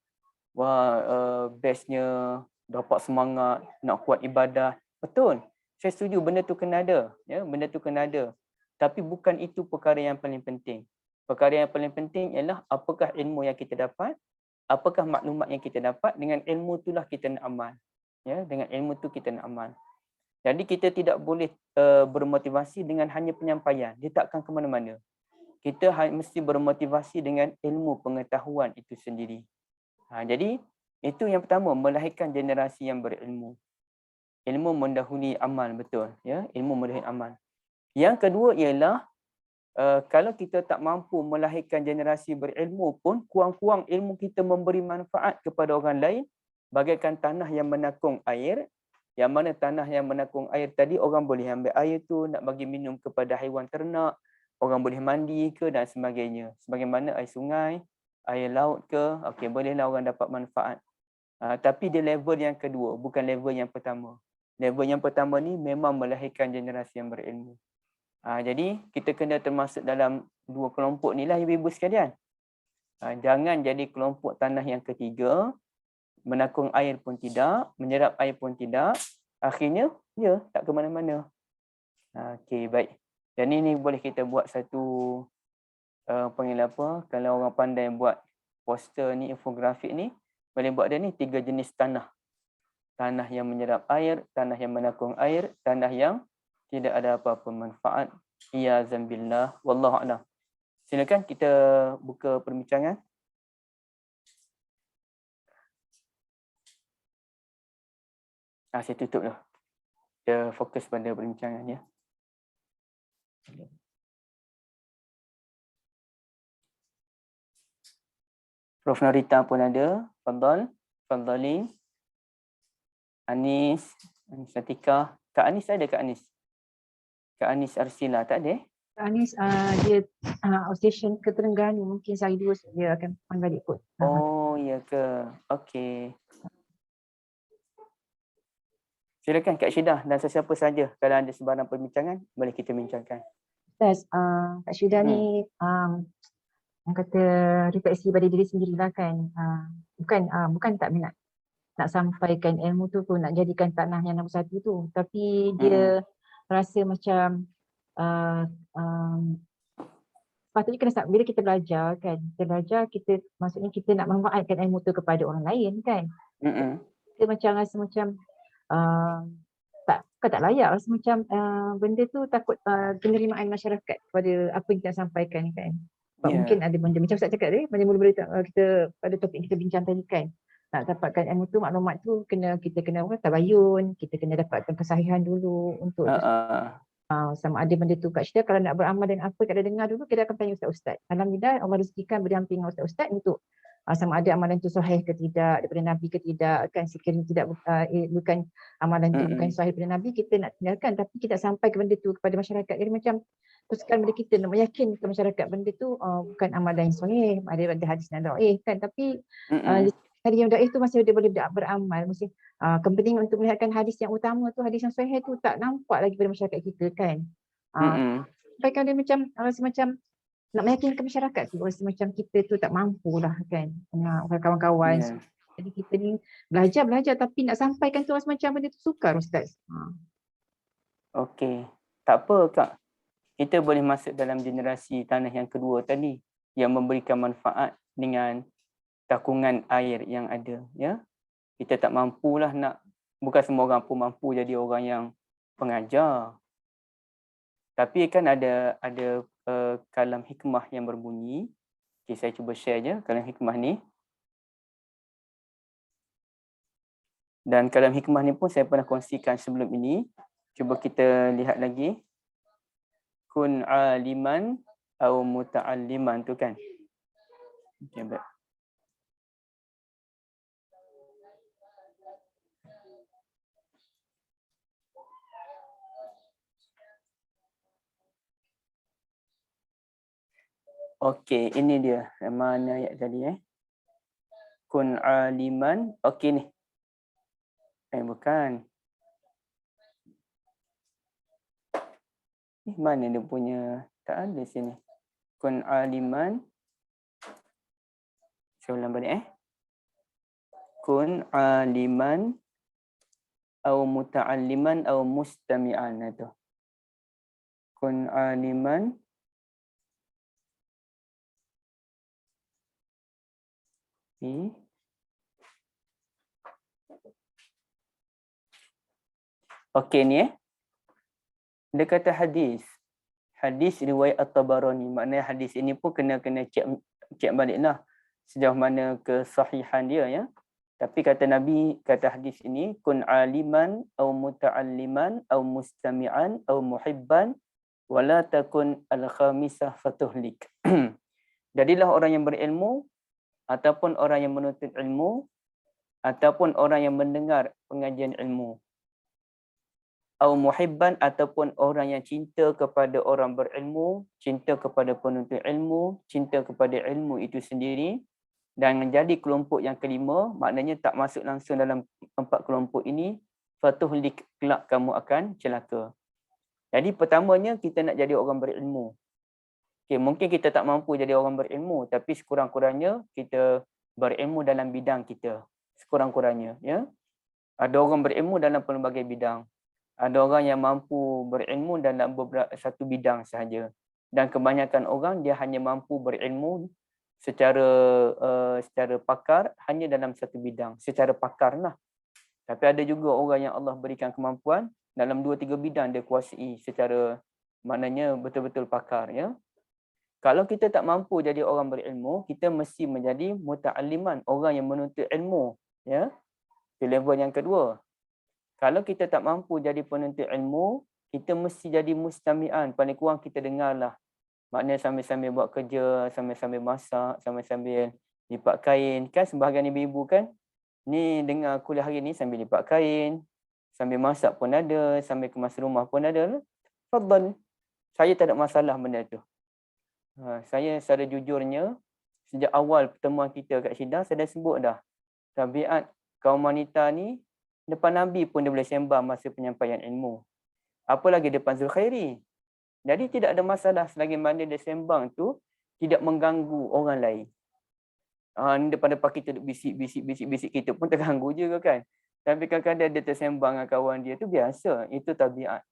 Wah, bestnya, dapat semangat, nak kuat ibadah. Betul. Saya setuju benda tu kena ada. Ya, benda tu kena ada. Tapi bukan itu perkara yang paling penting. Perkara yang paling penting ialah apakah ilmu yang kita dapat, apakah maklumat yang kita dapat, dengan ilmu itulah kita nak amal. Ya, dengan ilmu tu kita nak amal. Jadi kita tidak boleh bermotivasi dengan hanya penyampaian. Dia tak akan ke mana-mana. Kita mesti bermotivasi dengan ilmu pengetahuan itu sendiri. Jadi itu yang pertama, melahirkan generasi yang berilmu. Ilmu mendahului amal, betul. Ya, ilmu mendahului amal. Yang kedua ialah kalau kita tak mampu melahirkan generasi berilmu pun, kurang-kurang ilmu kita memberi manfaat kepada orang lain, bagaikan tanah yang menakung air, yang mana tanah yang menakung air tadi orang boleh ambil air tu nak bagi minum kepada haiwan ternak, orang boleh mandi ke dan sebagainya. Sebagaimana air sungai, air laut ke, okey, bolehlah orang dapat manfaat. Tapi dia level yang kedua, bukan level yang pertama. Level yang pertama ni memang melahirkan generasi yang berilmu. Jadi kita kena termasuk dalam dua kelompok ni lah, ibu-ibu sekalian. Jangan jadi kelompok tanah yang ketiga, menakung air pun tidak, menyerap air pun tidak, akhirnya ya tak ke mana-mana. Okey, baik. Dan ini boleh kita buat satu panggil apa, kalau orang pandai buat poster ni, infografik ni, boleh buat dia ni 3 jenis tanah. Tanah yang menyerap air, tanah yang menakung air, tanah yang tidak ada apa-apa manfaat. Iyazan billah, wallahu a'lam. Silakan kita buka perbincangan. Saya tutup dah. Kita fokus pada perbincangan ya. Prof Narita pun ada. Fadhali. Anis Atika. Kak Anis ada, Kak Anis? Kak Anis Arsila tak ada? Kak Anis dia outstation ke Terengganu, mungkin sehari dua dia akan panggil ikut. Oh, ya ke? Okey. Silakan Kak Syidah dan sesiapa saja kalau ada sebarang perbincangan boleh kita bincangkan. Ustaz, Kak Syidah ni orang kata refleksi pada diri sendirilah kan. Bukan tak minat nak sampaikan ilmu tu pun, nak jadikan tanah yang nombor satu tu, tapi dia rasa macam sepatutnya kena bila kita belajar kan, maksudnya kita nak memanfaatkan ilmu tu kepada orang lain kan. Kita macam rasa macam bukan tak layak, rasa macam benda tu takut penerimaan masyarakat kepada apa yang kita sampaikan kan. Sebab Ya. mungkin ada benda macam Ustaz cakap tadi, banyak mula-mula kita pada topik kita bincang tadi kan. Nak dapatkan ilmu tu, maklumat tu kita kena tabayun, kita kena dapatkan kesahihan dulu untuk sama ada benda tu Kak Syida kalau nak beramal dengan apa Kak dah dengar dulu, kita akan tanya Ustaz-Ustaz. Alhamdulillah Allah rezekikan berdamping dengan Ustaz-Ustaz untuk sama ada amalan itu sahih ke tidak daripada Nabi ke tidak kan, sekiranya tidak bukan amalan itu bukan sahih daripada Nabi, kita nak tinggalkan, tapi kita sampai ke benda tu kepada masyarakat. Jadi macam teruskan benda kita nak meyakinkan masyarakat benda tu bukan amalan yang sahih, ada hadis yang dhaif kan, tapi hadis yang dhaif tu masih dia boleh beramal, mesti kepentingan untuk melihatkan hadis yang utama tu, hadis yang sahih tu tak nampak lagi pada masyarakat kita kan. Sampaikan dia macam rasa macam nak meyakinkan masyarakat tu, rasa macam kita tu tak mampu lah kan, kawan-kawan. Jadi kita ni belajar tapi nak sampaikan tu rasa macam benda tu sukar Ustaz. Okey, tak apa Kak. Kita boleh masuk dalam generasi tanah yang kedua tadi yang memberikan manfaat dengan takungan air yang ada, ya. Kita tak mampulah nak, bukan semua orang pun mampu jadi orang yang pengajar. Tapi kan ada kalam hikmah yang berbunyi. Okay, saya cuba share je kalam hikmah ni. Dan kalam hikmah ni pun saya pernah kongsikan sebelum ini. Cuba kita lihat lagi. Kun aliman atau muta'alliman tu kan. Okay, baik. Okey, ini dia. Mana ayat tadi Kun aliman. Okey ni. Bukan. Mana dia punya? Tak ada sini. Kun aliman. Saya ulang balik Kun aliman atau muta'alliman atau mustami'an itu. Kun aliman Okey ni dia kata hadis. Hadis riwayat At-Tabarani. Maknanya hadis ini pun kena cek baliklah sejauh mana kesahihan dia ya. Tapi kata Nabi, kata hadis ini kun aliman au muta'alliman au mustami'an au muhibban wala takun al-khamisah fatuhlik. Jadilah orang yang berilmu ataupun orang yang menuntut ilmu ataupun orang yang mendengar pengajian ilmu. Au muhibban ataupun orang yang cinta kepada orang berilmu, cinta kepada penuntut ilmu, cinta kepada ilmu itu sendiri dan menjadi kelompok yang kelima, maknanya tak masuk langsung dalam 4 kelompok ini, fatuhlik kelak kamu akan celaka. Jadi pertamanya kita nak jadi orang berilmu. Okay, mungkin kita tak mampu jadi orang berilmu, tapi sekurang-kurangnya kita berilmu dalam bidang kita. Sekurang-kurangnya. Ya? Ada orang berilmu dalam pelbagai bidang. Ada orang yang mampu berilmu dalam satu bidang sahaja. Dan kebanyakan orang dia hanya mampu berilmu secara pakar hanya dalam satu bidang. Secara pakar lah. Tapi ada juga orang yang Allah berikan kemampuan dalam 2-3 bidang dia kuasai secara maknanya betul-betul pakar. Ya? Kalau kita tak mampu jadi orang berilmu, kita mesti menjadi muta'alliman, orang yang menuntut ilmu. Ya? Itu level yang kedua. Kalau kita tak mampu jadi penuntut ilmu, kita mesti jadi mustami'an. Paling kurang kita dengarlah. Maknanya sambil-sambil buat kerja, sambil-sambil masak, sambil-sambil lipat kain. Kan sebahagian ibu-ibu kan, ni dengar kuliah hari ni sambil lipat kain, sambil masak pun ada, sambil kemas rumah pun ada. Fadhal. Saya tak ada masalah benda tu. Saya secara jujurnya, sejak awal pertemuan kita kat Syida, saya dah sebut dah. Tabiat kaum wanita ni, depan Nabi pun dia boleh sembang masa penyampaian ilmu. Apalagi depan Zulkhairi. Jadi tidak ada masalah selagi mana dia sembang tu tidak mengganggu orang lain. Depan-depan kita bisik-bisik kita pun terganggu juga kan. Tapi kadang-kadang dia tersembang dengan kawan dia tu biasa. Itu tabiat.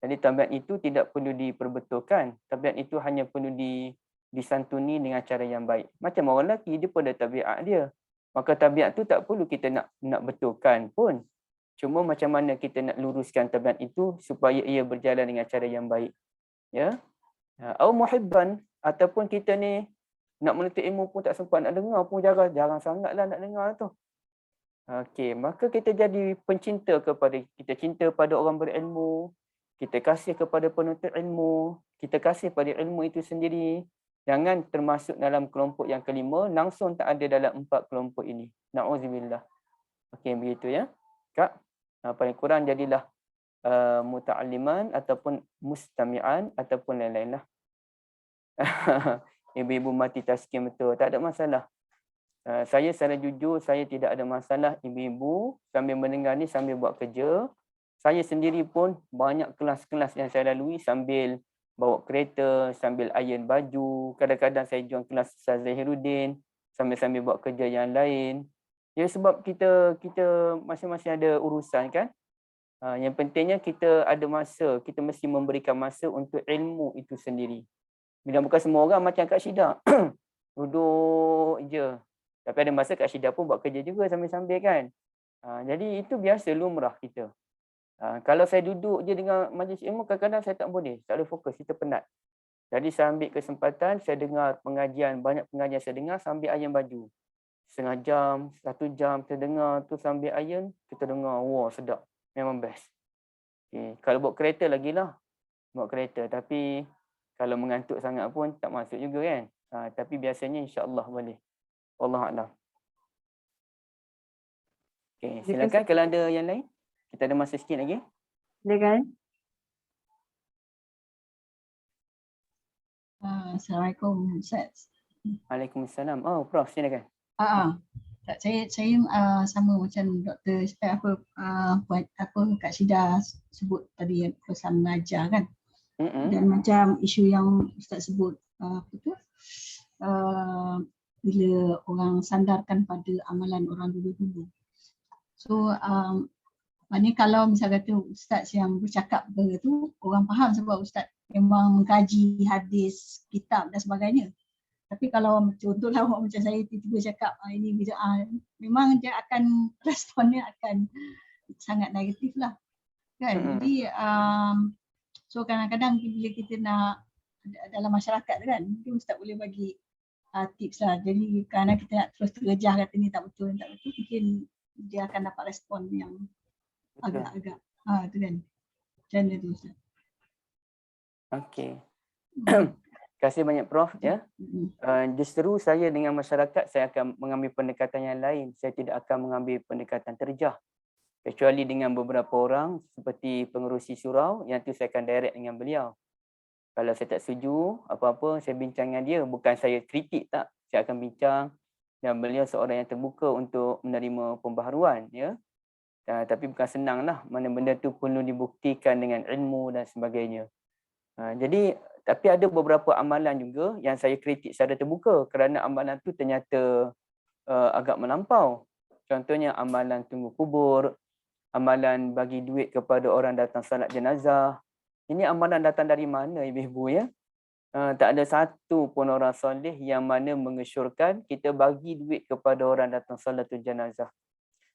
Jadi tabiat itu tidak perlu diperbetulkan. Tabiat itu hanya perlu disantuni dengan cara yang baik. Macam orang lelaki, dia pun ada tabiat dia. Maka tabiat tu tak perlu kita nak betulkan pun. Cuma macam mana kita nak luruskan tabiat itu supaya ia berjalan dengan cara yang baik. Ya. Au muhibban, ataupun kita ni nak menuntut ilmu pun tak sempat nak dengar pun jarang sangatlah nak dengar tu. Okey, maka kita jadi pencinta kita cinta pada orang berilmu, kita kasih kepada penuntut ilmu, kita kasih pada ilmu itu sendiri. Jangan termasuk dalam kelompok yang kelima, langsung tak ada dalam 4 kelompok ini. Na'udzubillah. Okey, begitu ya. Kak, paling kurang jadilah muta'alliman ataupun mustami'an ataupun lain-lain lah. Ibu-ibu multitasking betul, tak ada masalah. Saya secara jujur, saya tidak ada masalah ibu-ibu sambil mendengar ni sambil buat kerja. Saya sendiri pun banyak kelas-kelas yang saya lalui sambil bawa kereta, sambil iron baju. Kadang-kadang saya join kelas Ustaz Zahiruddin sambil-sambil buat kerja yang lain. Ya, sebab kita masing-masing ada urusan kan. Yang pentingnya kita ada masa, kita mesti memberikan masa untuk ilmu itu sendiri. Bila bukan semua orang macam Kak Syida, duduk je. Tapi ada masa Kak Syida pun buat kerja juga sambil-sambil kan. Jadi itu biasa lumrah kita. Kalau saya duduk je dengan majlis ilmu, kadang-kadang saya tak boleh fokus, kita penat. Jadi saya ambil kesempatan, saya dengar pengajian, banyak pengajian saya dengar sambil iron baju. Setengah jam, 1 jam saya dengar tu sambil iron, kita dengar, wah sedap, memang best. Okay. Kalau bawa kereta lagi lah, bawa kereta. Tapi kalau mengantuk sangat pun tak masuk juga kan. Tapi biasanya insya-Allah boleh. Wallahualam. Okay, silakan kalau ada yang lain. Kita ada masa sikit lagi. Silakan. Assalamualaikum Ustaz. Waalaikumsalam. Oh, Prof, silakan. Saya sama macam Dr. Kak Syida sebut tadi yang pesan mengajar kan. Dan macam isu yang Ustaz sebut bila orang sandarkan pada amalan orang dulu-dulu. So maknanya kalau misal kata Ustaz yang bercakap tu orang faham sebab Ustaz memang mengkaji hadis, kitab dan sebagainya. Tapi kalau contohlah orang macam saya tiba-tiba cakap ini bid'ah, memang dia akan responnya akan sangat negatif lah kan. Jadi so kadang-kadang bila kita nak dalam masyarakat kan, mungkin Ustaz boleh bagi tips lah. Jadi kerana kita nak terus terjah kata ni tak betul, mungkin dia akan dapat respon yang agak-agak tu kan. Macam mana tu Ustaz? Okey. Terima kasih banyak Prof ya. Justru saya dengan masyarakat saya akan mengambil pendekatan yang lain. Saya tidak akan mengambil pendekatan terjah. Kecuali dengan beberapa orang seperti pengerusi surau, yang tu saya akan direct dengan beliau. Kalau saya tak setuju apa-apa, saya bincang dengan dia. Bukan saya kritik tak. Saya akan bincang dan beliau seorang yang terbuka untuk menerima pembaharuan ya. Tapi bukan senang lah. Mana benda tu perlu dibuktikan dengan ilmu dan sebagainya. Jadi tapi ada beberapa amalan juga yang saya kritik secara terbuka kerana amalan tu ternyata agak melampau. Contohnya amalan tunggu kubur, amalan bagi duit kepada orang datang salat jenazah. Ini amalan datang dari mana ibu-ibu ya? Tak ada satu pun orang soleh yang mana mengesyorkan kita bagi duit kepada orang datang salat jenazah.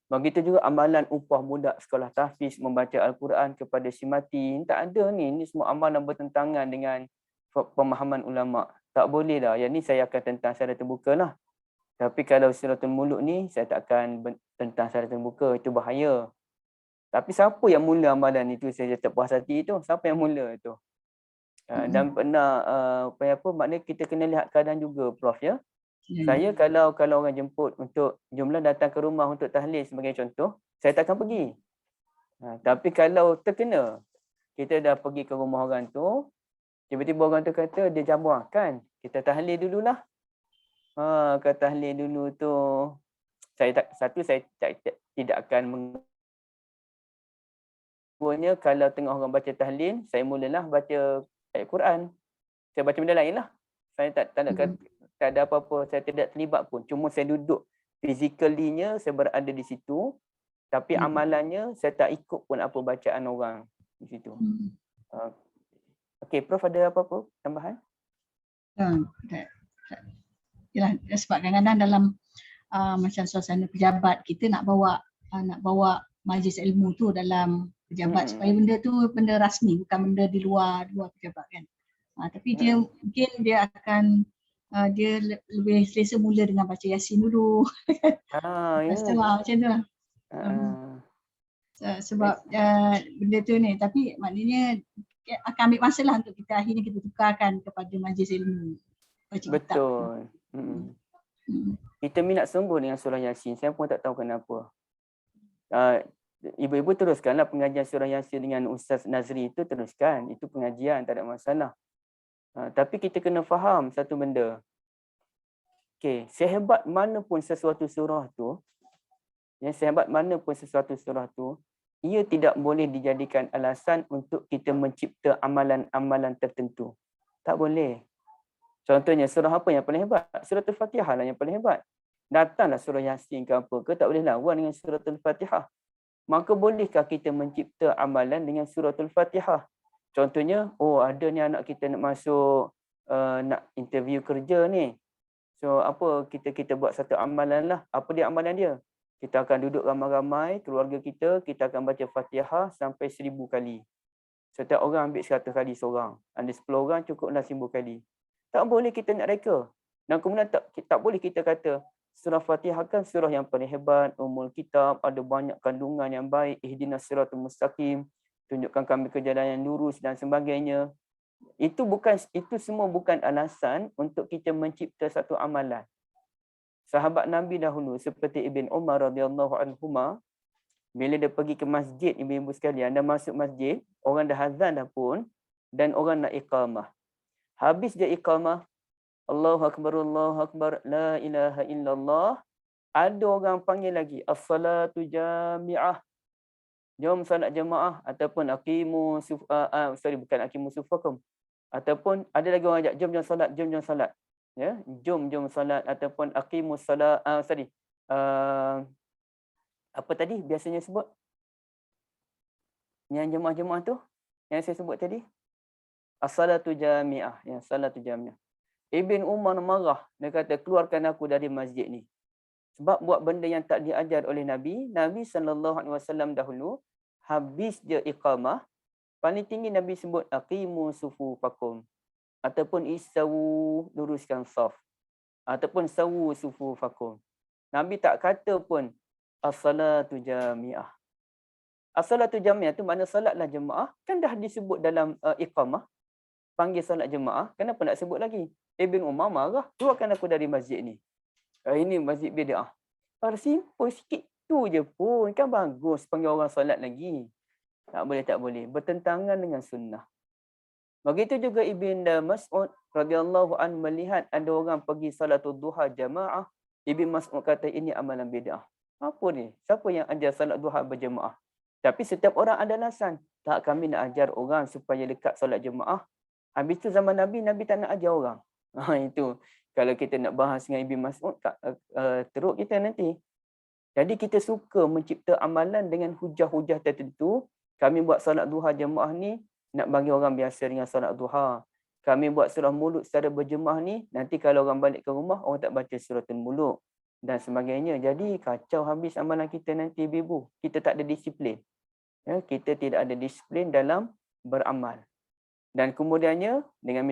Begitu juga amalan upah budak sekolah tahfiz membaca Al-Quran kepada si mati. Tak ada ni. Ini semua amalan bertentangan dengan pemahaman ulama. Tak boleh dah. Yang ni saya akan tentang secara terbuka lah. Tapi kalau siratul muluk ni saya tak akan tentang secara terbuka. Itu bahaya. Tapi siapa yang mula amalan itu saya tak puas hati tu. Siapa yang mula tu? Dan pernah maknanya kita kena lihat keadaan juga Prof ya. Saya kalau orang jemput untuk jumlah datang ke rumah untuk tahlil sebagai contoh, saya takkan pergi. Tapi kalau terkena, kita dah pergi ke rumah orang tu, tiba-tiba orang tu kata dia jamuah kan, kita tahlil dululah. Kata tahlil dulu tu, saya tidak akan kalau tengah orang baca tahlil, saya mulalah baca ayat Quran. Saya baca benda lain lah. Saya tak ada apa-apa, saya tidak terlibat pun. Cuma saya duduk physically-nya, saya berada di situ. Tapi amalannya, saya tak ikut pun apa bacaan orang di situ. Okey, Prof ada apa-apa tambahan? Yalah, sebab kadang-kadang dalam macam suasana pejabat, kita nak bawa majlis ilmu tu dalam pejabat supaya benda tu benda rasmi, bukan benda di luar pejabat kan. Tapi dia mungkin dia akan dia lebih selesa mula dengan baca Yasin dulu. Lepas tu macam tu lah. Sebab benda tu ni, tapi maknanya akan ambil masa lah untuk kita akhirnya kita tukarkan kepada majlis ilmu. Betul. Kita minat sungguh dengan surah Yasin. Saya pun tak tahu kenapa. Ibu-ibu teruskanlah pengajian surah Yasin dengan Ustaz Nazri itu, teruskan. Itu pengajian, tak ada masalah. Tapi kita kena faham satu benda. Okey, sehebat mana pun sesuatu surah tu, ia tidak boleh dijadikan alasan untuk kita mencipta amalan-amalan tertentu. Tak boleh. Contohnya surah apa yang paling hebat? Surah Al-Fatihah lah yang paling hebat. Datanglah surah Yasin ke apa ke, tak boleh lawan dengan surah Al-Fatihah. Maka bolehkah kita mencipta amalan dengan surah Al-Fatihah? Contohnya, ada ni anak kita nak masuk, nak interview kerja ni. So apa, kita buat satu amalan lah. Apa dia amalan dia? Kita akan duduk ramai-ramai, keluarga kita akan baca Fatihah sampai 1000 kali. Setiap orang ambil 100 kali seorang. Ada 10 orang cukuplah 1000 kali. Tak boleh kita nak reka. Dan kemudian tak boleh kita kata, surah Fatihah kan surah yang paling hebat, umul kitab, ada banyak kandungan yang baik, ihdinas siratal mustaqim, tunjukkan kami ke jalan yang lurus dan sebagainya. Itu semua bukan alasan untuk kita mencipta satu amalan. Sahabat Nabi dahulu seperti Ibn Umar radhiyallahu anhuma, bila dia pergi ke masjid, ibu-ibu sekalian, dah masuk masjid, orang dah azan dah pun, dan orang nak iqamah. Habis dia iqamah, Allahu Akbar, la ilaha illallah, ada orang panggil lagi, as-salatu jami'ah, jom salat jemaah, ataupun bukan aqimu sufakum, ataupun ada lagi orang ajak, jom salat. Ya, jom salat, ataupun aqimus salat, apa tadi biasanya sebut? Yang jemaah-jemaah tu yang saya sebut tadi, as-salatu jami'ah, yang salatu jami'ah. Ibn Umar marah, dia kata keluarkan aku dari masjid ni. Sebab buat benda yang tak diajar oleh Nabi SAW dahulu, habis dia iqamah, paling tinggi Nabi sebut aqimu sufufakum, ataupun istawu, luruskan saf, ataupun sawu sufufakum. Nabi tak kata pun as-salatu jami'ah. As-salatu jami'ah tu makna salatlah jemaah, kan dah disebut dalam iqamah, panggil salat jemaah, kenapa nak sebut lagi? Ibn Umar marah, keluarkan aku dari masjid ni. Ini masjid bid'ah. Simple sikit tu je pun, kan bagus panggil orang salat lagi. Tak boleh. Bertentangan dengan sunnah. Begitu juga Ibn Mas'ud radhiyallahu anhu melihat ada orang pergi salatul duha jamaah. Ibn Mas'ud kata ini amalan bid'ah. Apa ni? Siapa yang ajar salat duha berjemaah? Tapi setiap orang ada alasan. Tak, kami nak ajar orang supaya dekat salat jemaah. Habis tu zaman Nabi tak nak ajar orang. Itu. Kalau kita nak bahas dengan Ibn Mas'ud, teruk kita nanti. Jadi kita suka mencipta amalan dengan hujah-hujah tertentu. Kami buat salat duha jemaah ni, nak bagi orang biasa dengan salat duha. Kami buat surah muluk secara berjemaah ni, nanti kalau orang balik ke rumah, orang tak baca suratul muluk dan sebagainya. Jadi kacau habis amalan kita nanti, ibu. Kita tak ada disiplin. Ya, kita tidak ada disiplin dalam beramal. Dan kemudiannya, dengan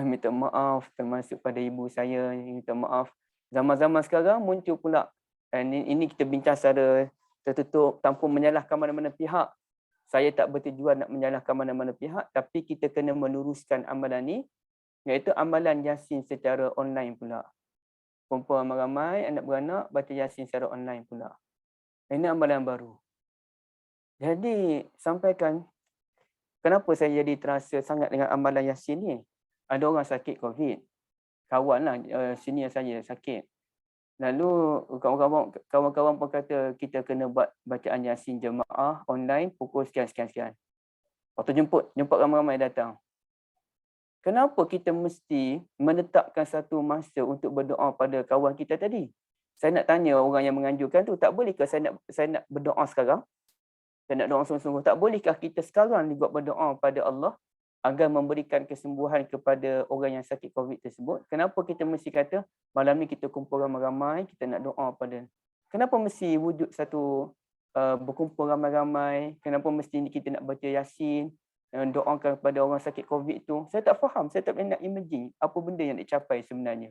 minta maaf termasuk pada ibu saya, minta maaf. Zaman-zaman sekarang muncul pula, ini kita bincang secara tertutup tanpa menyalahkan mana-mana pihak. Saya tak bertujuan nak menyalahkan mana-mana pihak, tapi kita kena meluruskan amalan ni, iaitu amalan Yasin secara online pula. Perempuan ramai, anak beranak baca Yasin secara online pula. Ini amalan baru. Jadi sampaikan, kenapa saya jadi terasa sangat dengan amalan Yasin ni? Ada orang sakit COVID. Kawan lah, senior saya sakit. Lalu kawan-kawan pun kata kita kena buat bacaan Yasin jemaah online pukul sekian. Waktu jemput ramai-ramai datang. Kenapa kita mesti menetapkan satu masa untuk berdoa pada kawan kita tadi? Saya nak tanya orang yang menganjurkan tu, tak bolehkah saya nak berdoa sekarang? Saya nak doa sungguh-sungguh. Tak bolehkah kita sekarang juga berdoa pada Allah agar memberikan kesembuhan kepada orang yang sakit COVID tersebut? Kenapa kita mesti kata malam ni kita kumpul ramai-ramai, kita nak doa pada? Kenapa mesti wujud satu berkumpul ramai-ramai, kenapa mesti kita nak baca Yasin, doakan kepada orang sakit COVID tu. Saya tak faham, saya tak boleh nak imagine apa benda yang dicapai sebenarnya.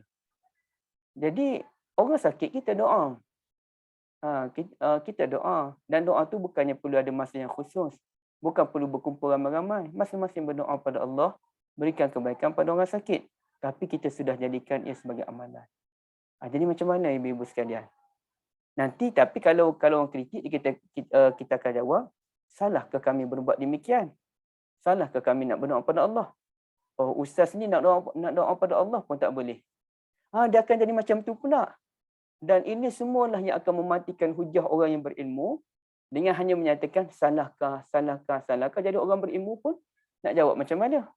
Jadi orang sakit kita doa. Kita doa, dan doa tu bukannya perlu ada masa yang khusus. Bukan perlu berkumpul ramai-ramai. Masing-masing berdoa pada Allah, berikan kebaikan pada orang sakit. Tapi kita sudah jadikan ia sebagai amalan. Jadi macam mana ibu-ibu sekalian? Nanti tapi kalau orang kritik kita akan jawab, salahkah kami berbuat demikian? Salahkah kami nak berdoa pada Allah? Oh, ustaz ni nak doa pada Allah pun tak boleh. Dia akan jadi macam tu pula. Dan ini semualah yang akan mematikan hujah orang yang berilmu dengan hanya menyatakan salahkah. Jadi orang berilmu pun nak jawab macam mana?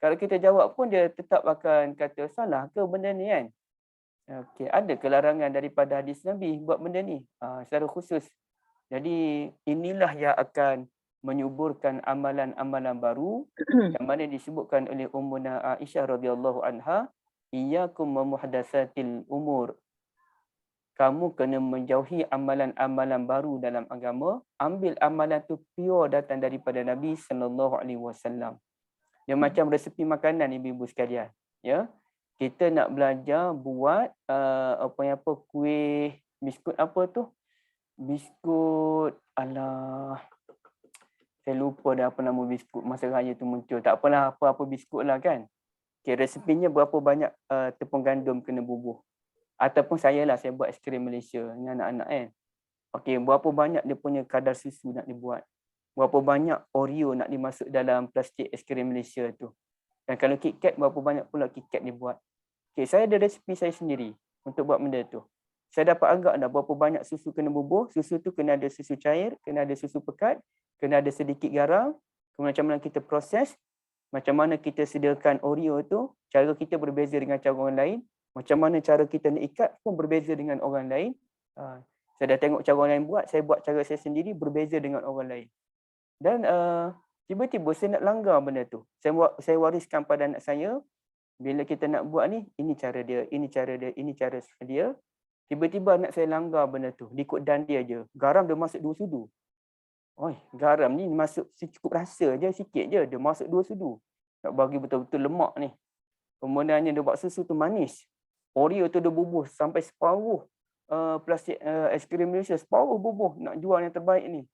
Kalau kita jawab pun dia tetap akan kata salah ke benda ni kan? Okey, ada kelarangan daripada hadis Nabi buat benda ni secara khusus. Jadi inilah yang akan menyuburkan amalan-amalan baru yang mana disebutkan oleh Ummuna Aisyah radhiyallahu anha, iyyakum wa muhdatsatil umur. Kamu kena menjauhi amalan-amalan baru dalam agama, ambil amalan tu pure datang daripada Nabi sallallahu alaihi wasallam. Yang macam resepi makanan ibu-ibu sekalian, ya. Kita nak belajar buat kuih, biskut apa tu? Biskut, saya lupa dah apa nama biskut masa raya tu muncul. Tak apalah, apa-apa biskut lah kan. Okay, resepinya berapa banyak tepung gandum kena bubuh. Ataupun saya buat aiskrim Malaysia dengan anak-anak kan. Okay, berapa banyak dia punya kadar susu nak dibuat. Berapa banyak Oreo nak dimasuk dalam plastik aiskrim Malaysia tu. Dan kalau KitKat, berapa banyak pula KitKat dibuat. Okay, saya ada resipi saya sendiri untuk buat benda tu. Saya dapat agak dah berapa banyak susu kena bubuh. Susu tu kena ada susu cair, kena ada susu pekat, kena ada sedikit garam. Kemudian macam mana kita proses, macam mana kita sediakan Oreo tu, cara kita berbeza dengan cara orang lain. Macam mana cara kita nak ikat pun berbeza dengan orang lain. Saya dah tengok cara orang lain buat, saya buat cara saya sendiri berbeza dengan orang lain. Dan tiba-tiba saya nak langgar benda tu. Saya wariskan pada anak saya, bila kita nak buat ni, ini cara dia, ini cara dia, ini cara dia. Tiba-tiba anak saya langgar benda tu, ikut dan dia je. Garam dia masuk 2 sudu. Oi, garam ni masuk cukup rasa je, sikit je. Dia masuk 2 sudu. Nak bagi betul-betul lemak ni. Kemudiannya dia buat susu tu manis. Oreo tu dia bubuh sampai separuh plastik aiskrim Malaysia. Separuh bubuh nak jual yang terbaik ni.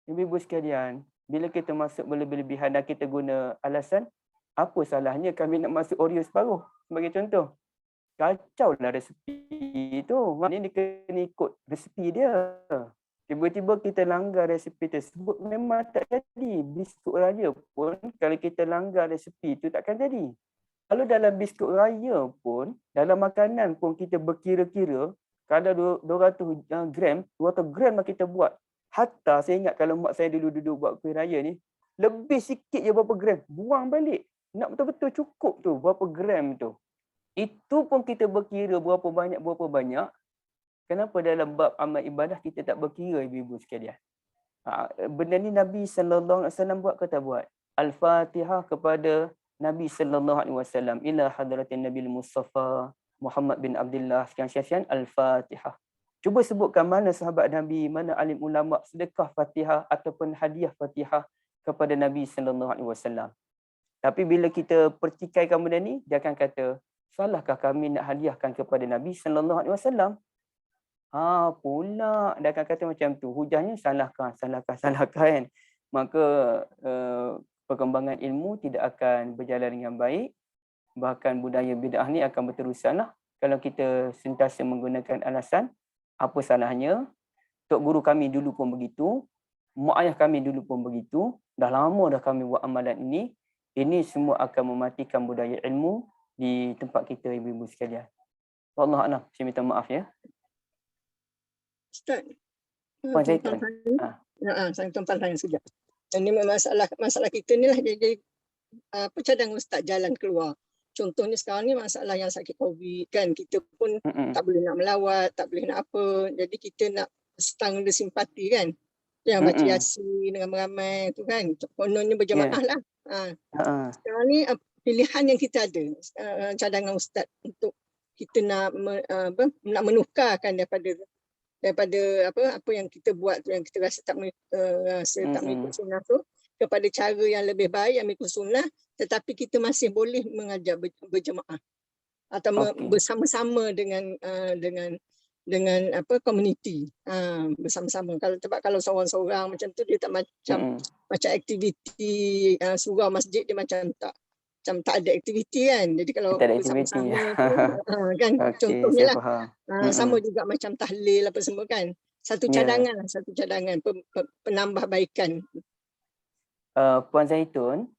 Ibu-ibu sekalian, bila kita masuk berlebih-lebihan dan kita guna alasan, apa salahnya kami nak masuk Oreo separuh? Sebagai contoh. Kacau lah resepi tu. Maknanya dia kena ikut resepi dia. Tiba-tiba kita langgar resepi tersebut, memang tak jadi. Biskut raya pun, kalau kita langgar resepi tu takkan jadi. Kalau dalam biskut raya pun, dalam makanan pun kita berkira-kira, kalau 200 gram, 200 gram lah kita buat. Hatta saya ingat kalau mak saya dulu duduk buat kuih raya ni, lebih sikit je berapa gram, buang balik. Nak betul-betul cukup tu, berapa gram tu. Itu pun kita berkira berapa banyak. Kenapa dalam bab amal ibadah kita tak berkira ibu-ibu sekalian? Benda ni Nabi sallallahu alaihi wasallam buat ke tak buat? Al-Fatihah kepada Nabi sallallahu alaihi wasallam, ila hadratin Nabil Mustafa Muhammad bin Abdullah, sekian Al-Fatihah. Cuba sebutkan mana sahabat Nabi, mana alim ulama sedekah Fatihah ataupun hadiah Fatihah kepada Nabi sallallahu alaihi wasallam. Tapi bila kita pertikaikan benda ni, dia akan kata, salahkah kami nak hadiahkan kepada Nabi sallallahu alaihi wasallam? Pula dia akan kata macam tu. Hujahnya salahkah kan. Maka perkembangan ilmu tidak akan berjalan dengan baik. Bahkan budaya bid'ah ni akan berterusanlah kalau kita sentiasa menggunakan alasan apa salahnya. Tok guru kami dulu pun begitu, mak ayah kami dulu pun begitu, dah lama dah kami buat amalan ini. Ini semua akan mematikan budaya ilmu di tempat kita ibu-ibu sekalian. Wallahu a'lam. Saya minta maaf ya. Ustaz. Puan Zaitun. Saya tuan tanya sekejap. Ini masalah kita ni lah jadi cadangan Ustaz jalan keluar. Contohnya sekarang ni masalah yang sakit COVID kan, kita pun tak boleh nak melawat, tak boleh nak apa. Jadi kita nak setang dia simpati kan. Yang baca Yasin dengan ramai tu kan. Kononnya berjamaah lah. Sekarang ni pilihan yang kita ada, cadangan Ustaz untuk kita nak menukarkan daripada daripada apa yang kita buat tu, yang kita rasa tak mengikut sunnah tu, kepada cara yang lebih baik yang mengikut sunnah, tetapi kita masih boleh mengajak berjemaah atau bersama-sama dengan komuniti, bersama-sama. Kalau seorang-seorang macam tu dia tak macam aktiviti surau masjid, dia macam tak ada aktiviti kan. Jadi kalau bersama-sama tu, kan contohnya lah, sama juga macam tahlil apa semua kan. Satu cadangan penambahbaikan. Puan Zaitun,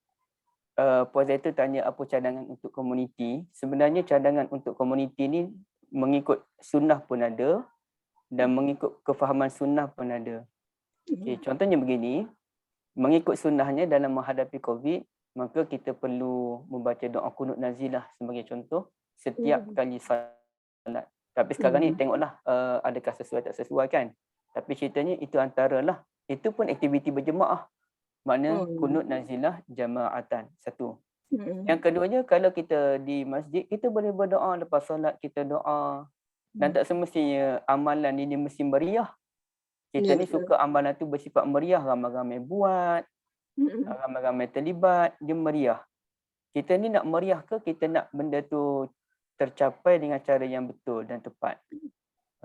Puan Zaitun tanya apa cadangan untuk komuniti. Sebenarnya cadangan untuk komuniti ni mengikut sunnah pun ada dan mengikut kefahaman sunnah pun ada. Okay, contohnya begini, mengikut sunnahnya dalam menghadapi COVID, maka kita perlu membaca doa kunut nazilah sebagai contoh setiap kali salat. Tapi sekarang ni tengoklah adakah sesuai tak sesuai kan. Tapi ceritanya itu antaralah, itu pun aktiviti berjemaah. Makna kunut nazilah jamaatan. Satu. Yang keduanya, kalau kita di masjid, kita boleh berdoa lepas solat, kita doa. Dan tak semestinya amalan ini mesti meriah. Kita ni suka amalan tu bersifat meriah, ramai-ramai buat, ramai-ramai terlibat, dia meriah. Kita ni nak meriah ke kita nak benda tu tercapai dengan cara yang betul dan tepat.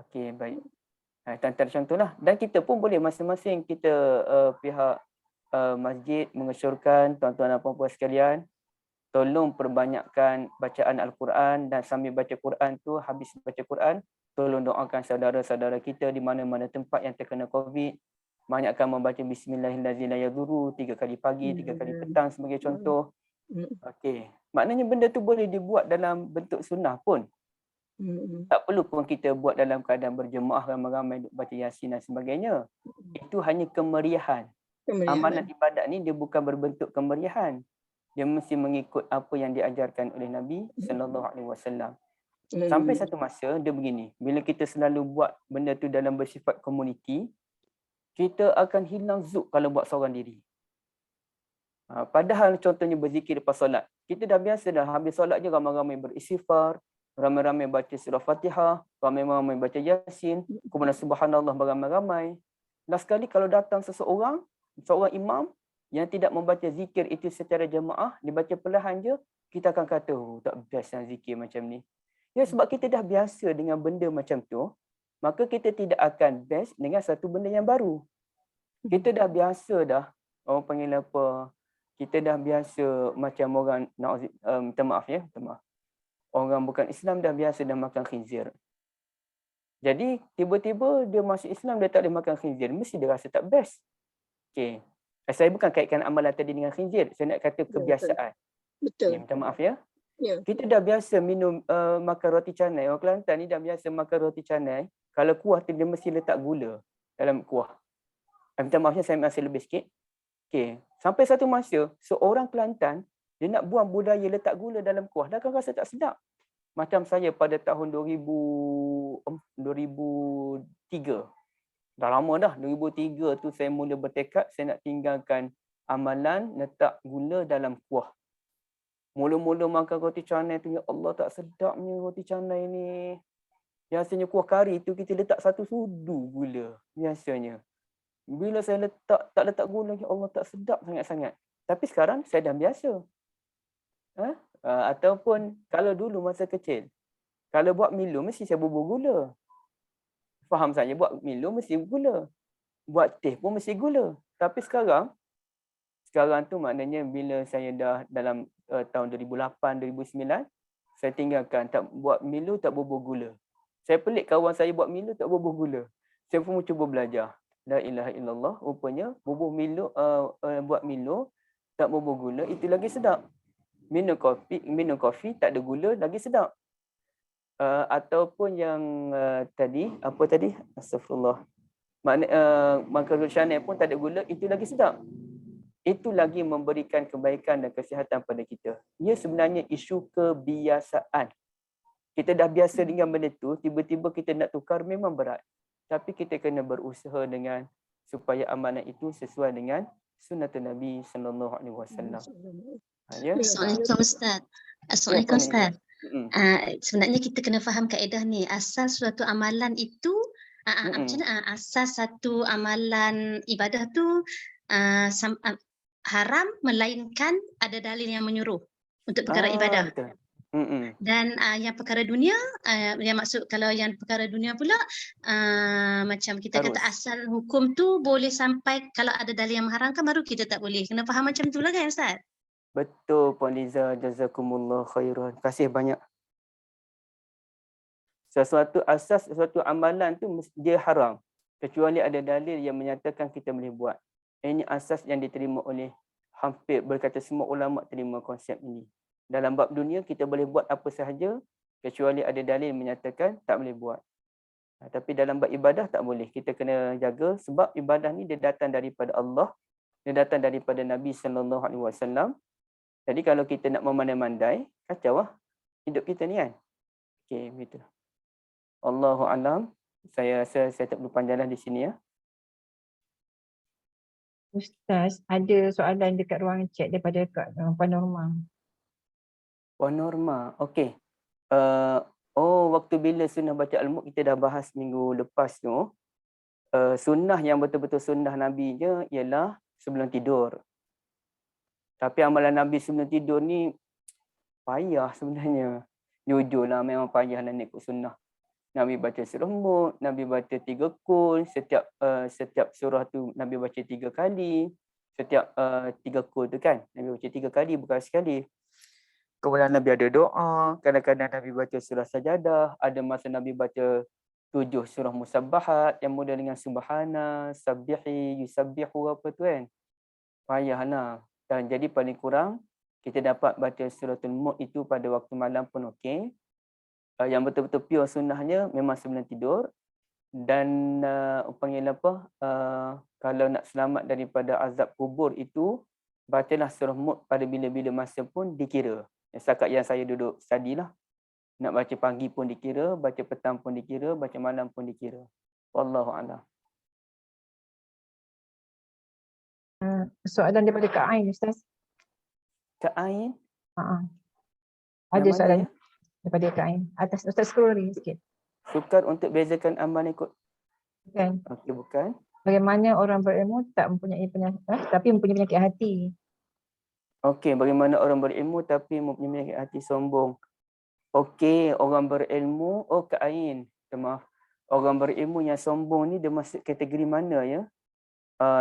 Okey, baik. Antara contohlah. Dan kita pun boleh masing-masing kita pihak masjid mengesyorkan tuan-tuan dan puan-puan sekalian, tolong perbanyakkan bacaan Al-Quran, dan sambil baca Quran tu, habis baca Quran, tolong doakan saudara-saudara kita di mana-mana tempat yang terkena COVID. Banyakkan membaca Bismillahirrahmanirrahim 3 kali pagi, 3 kali petang sebagai contoh. Okey, maknanya benda tu boleh dibuat dalam bentuk sunnah pun. Tak perlu pun kita buat dalam keadaan berjemaah ramai-ramai baca Yasin dan sebagainya. Itu hanya kemeriahan. Amalan ibadat ni dia bukan berbentuk kemeriahan. Dia mesti mengikut apa yang diajarkan oleh Nabi SAW. Sampai satu masa dia begini, bila kita selalu buat benda tu dalam bersifat komuniti, kita akan hilang zuk kalau buat seorang diri. Padahal contohnya berzikir lepas solat, kita dah biasa dah, habis solat je ramai-ramai beristighfar, ramai-ramai baca surah Fatihah, ramai-ramai baca Yasin, kemudian subhanallah beramai-ramai. Last sekali kalau datang seorang imam yang tidak membaca zikir itu secara jemaah, dibaca perlahan je, kita akan kata, oh, tak biasa zikir macam ni. Ya, sebab kita dah biasa dengan benda macam tu, maka kita tidak akan best dengan satu benda yang baru. Kita dah biasa dah, orang panggil apa, kita dah biasa macam orang, minta maaf ya, orang bukan Islam dah biasa dah makan khinzir. Jadi tiba-tiba dia masuk Islam, dia tak boleh makan khinzir, mesti dia rasa tak best. Okay. Saya bukan kaitkan amalan tadi dengan khinzir, saya nak kata kebiasaan. Betul. Okay, minta maaf ya. Kita dah biasa minum, makan roti canai. Orang Kelantan ni dah biasa makan roti canai. Kalau kuah tu dia mesti letak gula dalam kuah. Minta maafnya saya masih lebih sikit. Okay. Sampai satu masa, seorang Kelantan, dia nak buang budaya letak gula dalam kuah. Dia akan rasa tak sedap. Macam saya pada tahun 2003. Dah lama dah. 2003 tu saya mula bertekad saya nak tinggalkan amalan letak gula dalam kuah. Mula-mula makan roti canai tu, ya Allah tak sedapnya roti canai ni. Biasanya kuah kari tu kita letak 1 sudu gula biasanya. Bila saya tak letak gula, ya Allah tak sedap sangat-sangat. Tapi sekarang saya dah biasa. Ataupun kalau dulu masa kecil, kalau buat Milo mesti saya bubur gula. Faham saya, buat Milo mesti gula. Buat teh pun mesti gula. Tapi sekarang tu maknanya bila saya dah dalam tahun 2008, 2009, saya tinggalkan, tak buat Milo, tak bubur gula. Saya pelik kawan saya buat Milo, tak bubur gula. Saya pun cuba belajar. La ilaha illallah, rupanya bubur Milo, buat Milo, tak bubur gula, itu lagi sedap. Minum kopi tak ada gula, lagi sedap. Ataupun yang tadi, apa tadi? Astagfirullah. Makan roti canai pun tak ada gula, itu lagi sedap. Itu lagi memberikan kebaikan dan kesihatan pada kita. Ia sebenarnya isu kebiasaan. Kita dah biasa dengan benda tu, tiba-tiba kita nak tukar memang berat. Tapi kita kena berusaha dengan supaya amalan itu sesuai dengan sunnatun Nabi SAW. Ya. Assalamualaikum Ustaz. Assalamualaikum Ustaz. Sebenarnya kita kena faham kaedah ni. Asal suatu amalan itu Macam mana asas satu amalan ibadah tu haram melainkan ada dalil yang menyuruh untuk perkara ibadah. Betul. Dan yang perkara dunia, yang maksud kalau yang perkara dunia pula macam kita kata Harus. asal hukum tu boleh sampai kalau ada dalil yang mengharamkan baru kita tak boleh. Kena faham macam tu lah kan Ustaz? Betul Puan Liza, jazakumullah khairan. Terima kasih banyak. Sesuatu asas, sesuatu amalan tu dia haram. Kecuali ada dalil yang menyatakan kita boleh buat. Ini asas yang diterima oleh hampir berkata semua ulama terima konsep ini. Dalam bab dunia kita boleh buat apa sahaja kecuali ada dalil menyatakan tak boleh buat. Tapi dalam bab ibadah tak boleh. Kita kena jaga sebab ibadah ni dia datang daripada Allah, dia datang daripada Nabi SAW. Jadi kalau kita nak memandai-mandai, kacau lah hidup kita ni kan. Okey, begitu. Allahu a'lam. Saya rasa saya tak perlu panjanglah di sini ya. Ustaz, ada soalan dekat ruang chat daripada Kak Puan Norma. Puan Norma, okey. Waktu bila sunnah baca Al-Mulk kita dah bahas minggu lepas tu. Sunnah yang betul-betul sunnah Nabi je ialah sebelum tidur. Tapi amalan Nabi sebelum tidur ni payah sebenarnya. Jujurlah memang payah nak ikut sunnah. Nabi baca surah Mulk, Nabi baca 3 kul, setiap surah tu Nabi baca 3 kali. Setiap 3 kul tu kan, Nabi baca 3 kali bukan sekali. Kemudian Nabi ada doa, kadang-kadang Nabi baca surah Sajadah, ada masa Nabi baca 7 surah Musabbahat yang mula dengan Subhana, Sabbihi, Yusabbihu apa tu kan. Payahlah. Dan jadi paling kurang kita dapat baca suratul Mulk itu pada waktu malam pun okey. Yang betul-betul pure sunnahnya memang sebelum tidur. Dan panggil apa? Kalau nak selamat daripada azab kubur itu, bacalah surah Mulk pada bila-bila masa pun dikira. Setakat yang saya duduk study lah. Nak baca pagi pun dikira, baca petang pun dikira, baca malam pun dikira. Wallahu a'lam. Soalan daripada Kak Ain Ustaz. Kak Ain? Ada Yang soalan mana ya? daripada Kak Ain. Atas Ustaz scroll lagi sikit. Sukar untuk bezakan amal ikut. Bukan. Okey, bukan. Bagaimana orang berilmu tak mempunyai penyakit, tapi mempunyai penyakit hati. Okey, bagaimana orang berilmu tapi mempunyai hati sombong. Okey, orang berilmu, Kak Ain, maaf. Orang berilmu yang sombong ni dia masuk kategori mana ya?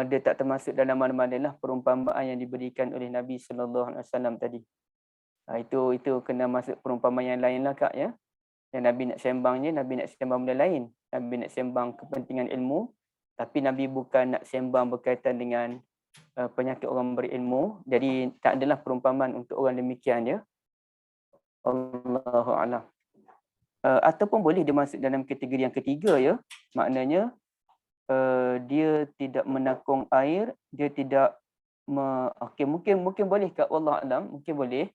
Dia tak termasuk dalam mana-mana lah perumpamaan yang diberikan oleh Nabi SAW tadi. Itu kena masuk perumpamaan yang lain lah Kak ya. Yang Nabi nak sembangnya, Nabi nak sembang benda lain. Nabi nak sembang kepentingan ilmu, tapi Nabi bukan nak sembang berkaitan dengan penyakit orang berilmu. Jadi tak adalah perumpamaan untuk orang demikian ya. Allahu a'lam. Ataupun boleh dia masuk dalam kategori yang ketiga ya. Maknanya dia tidak menakung air, dia tidak mungkin boleh kat wallahu a'lam, mungkin boleh.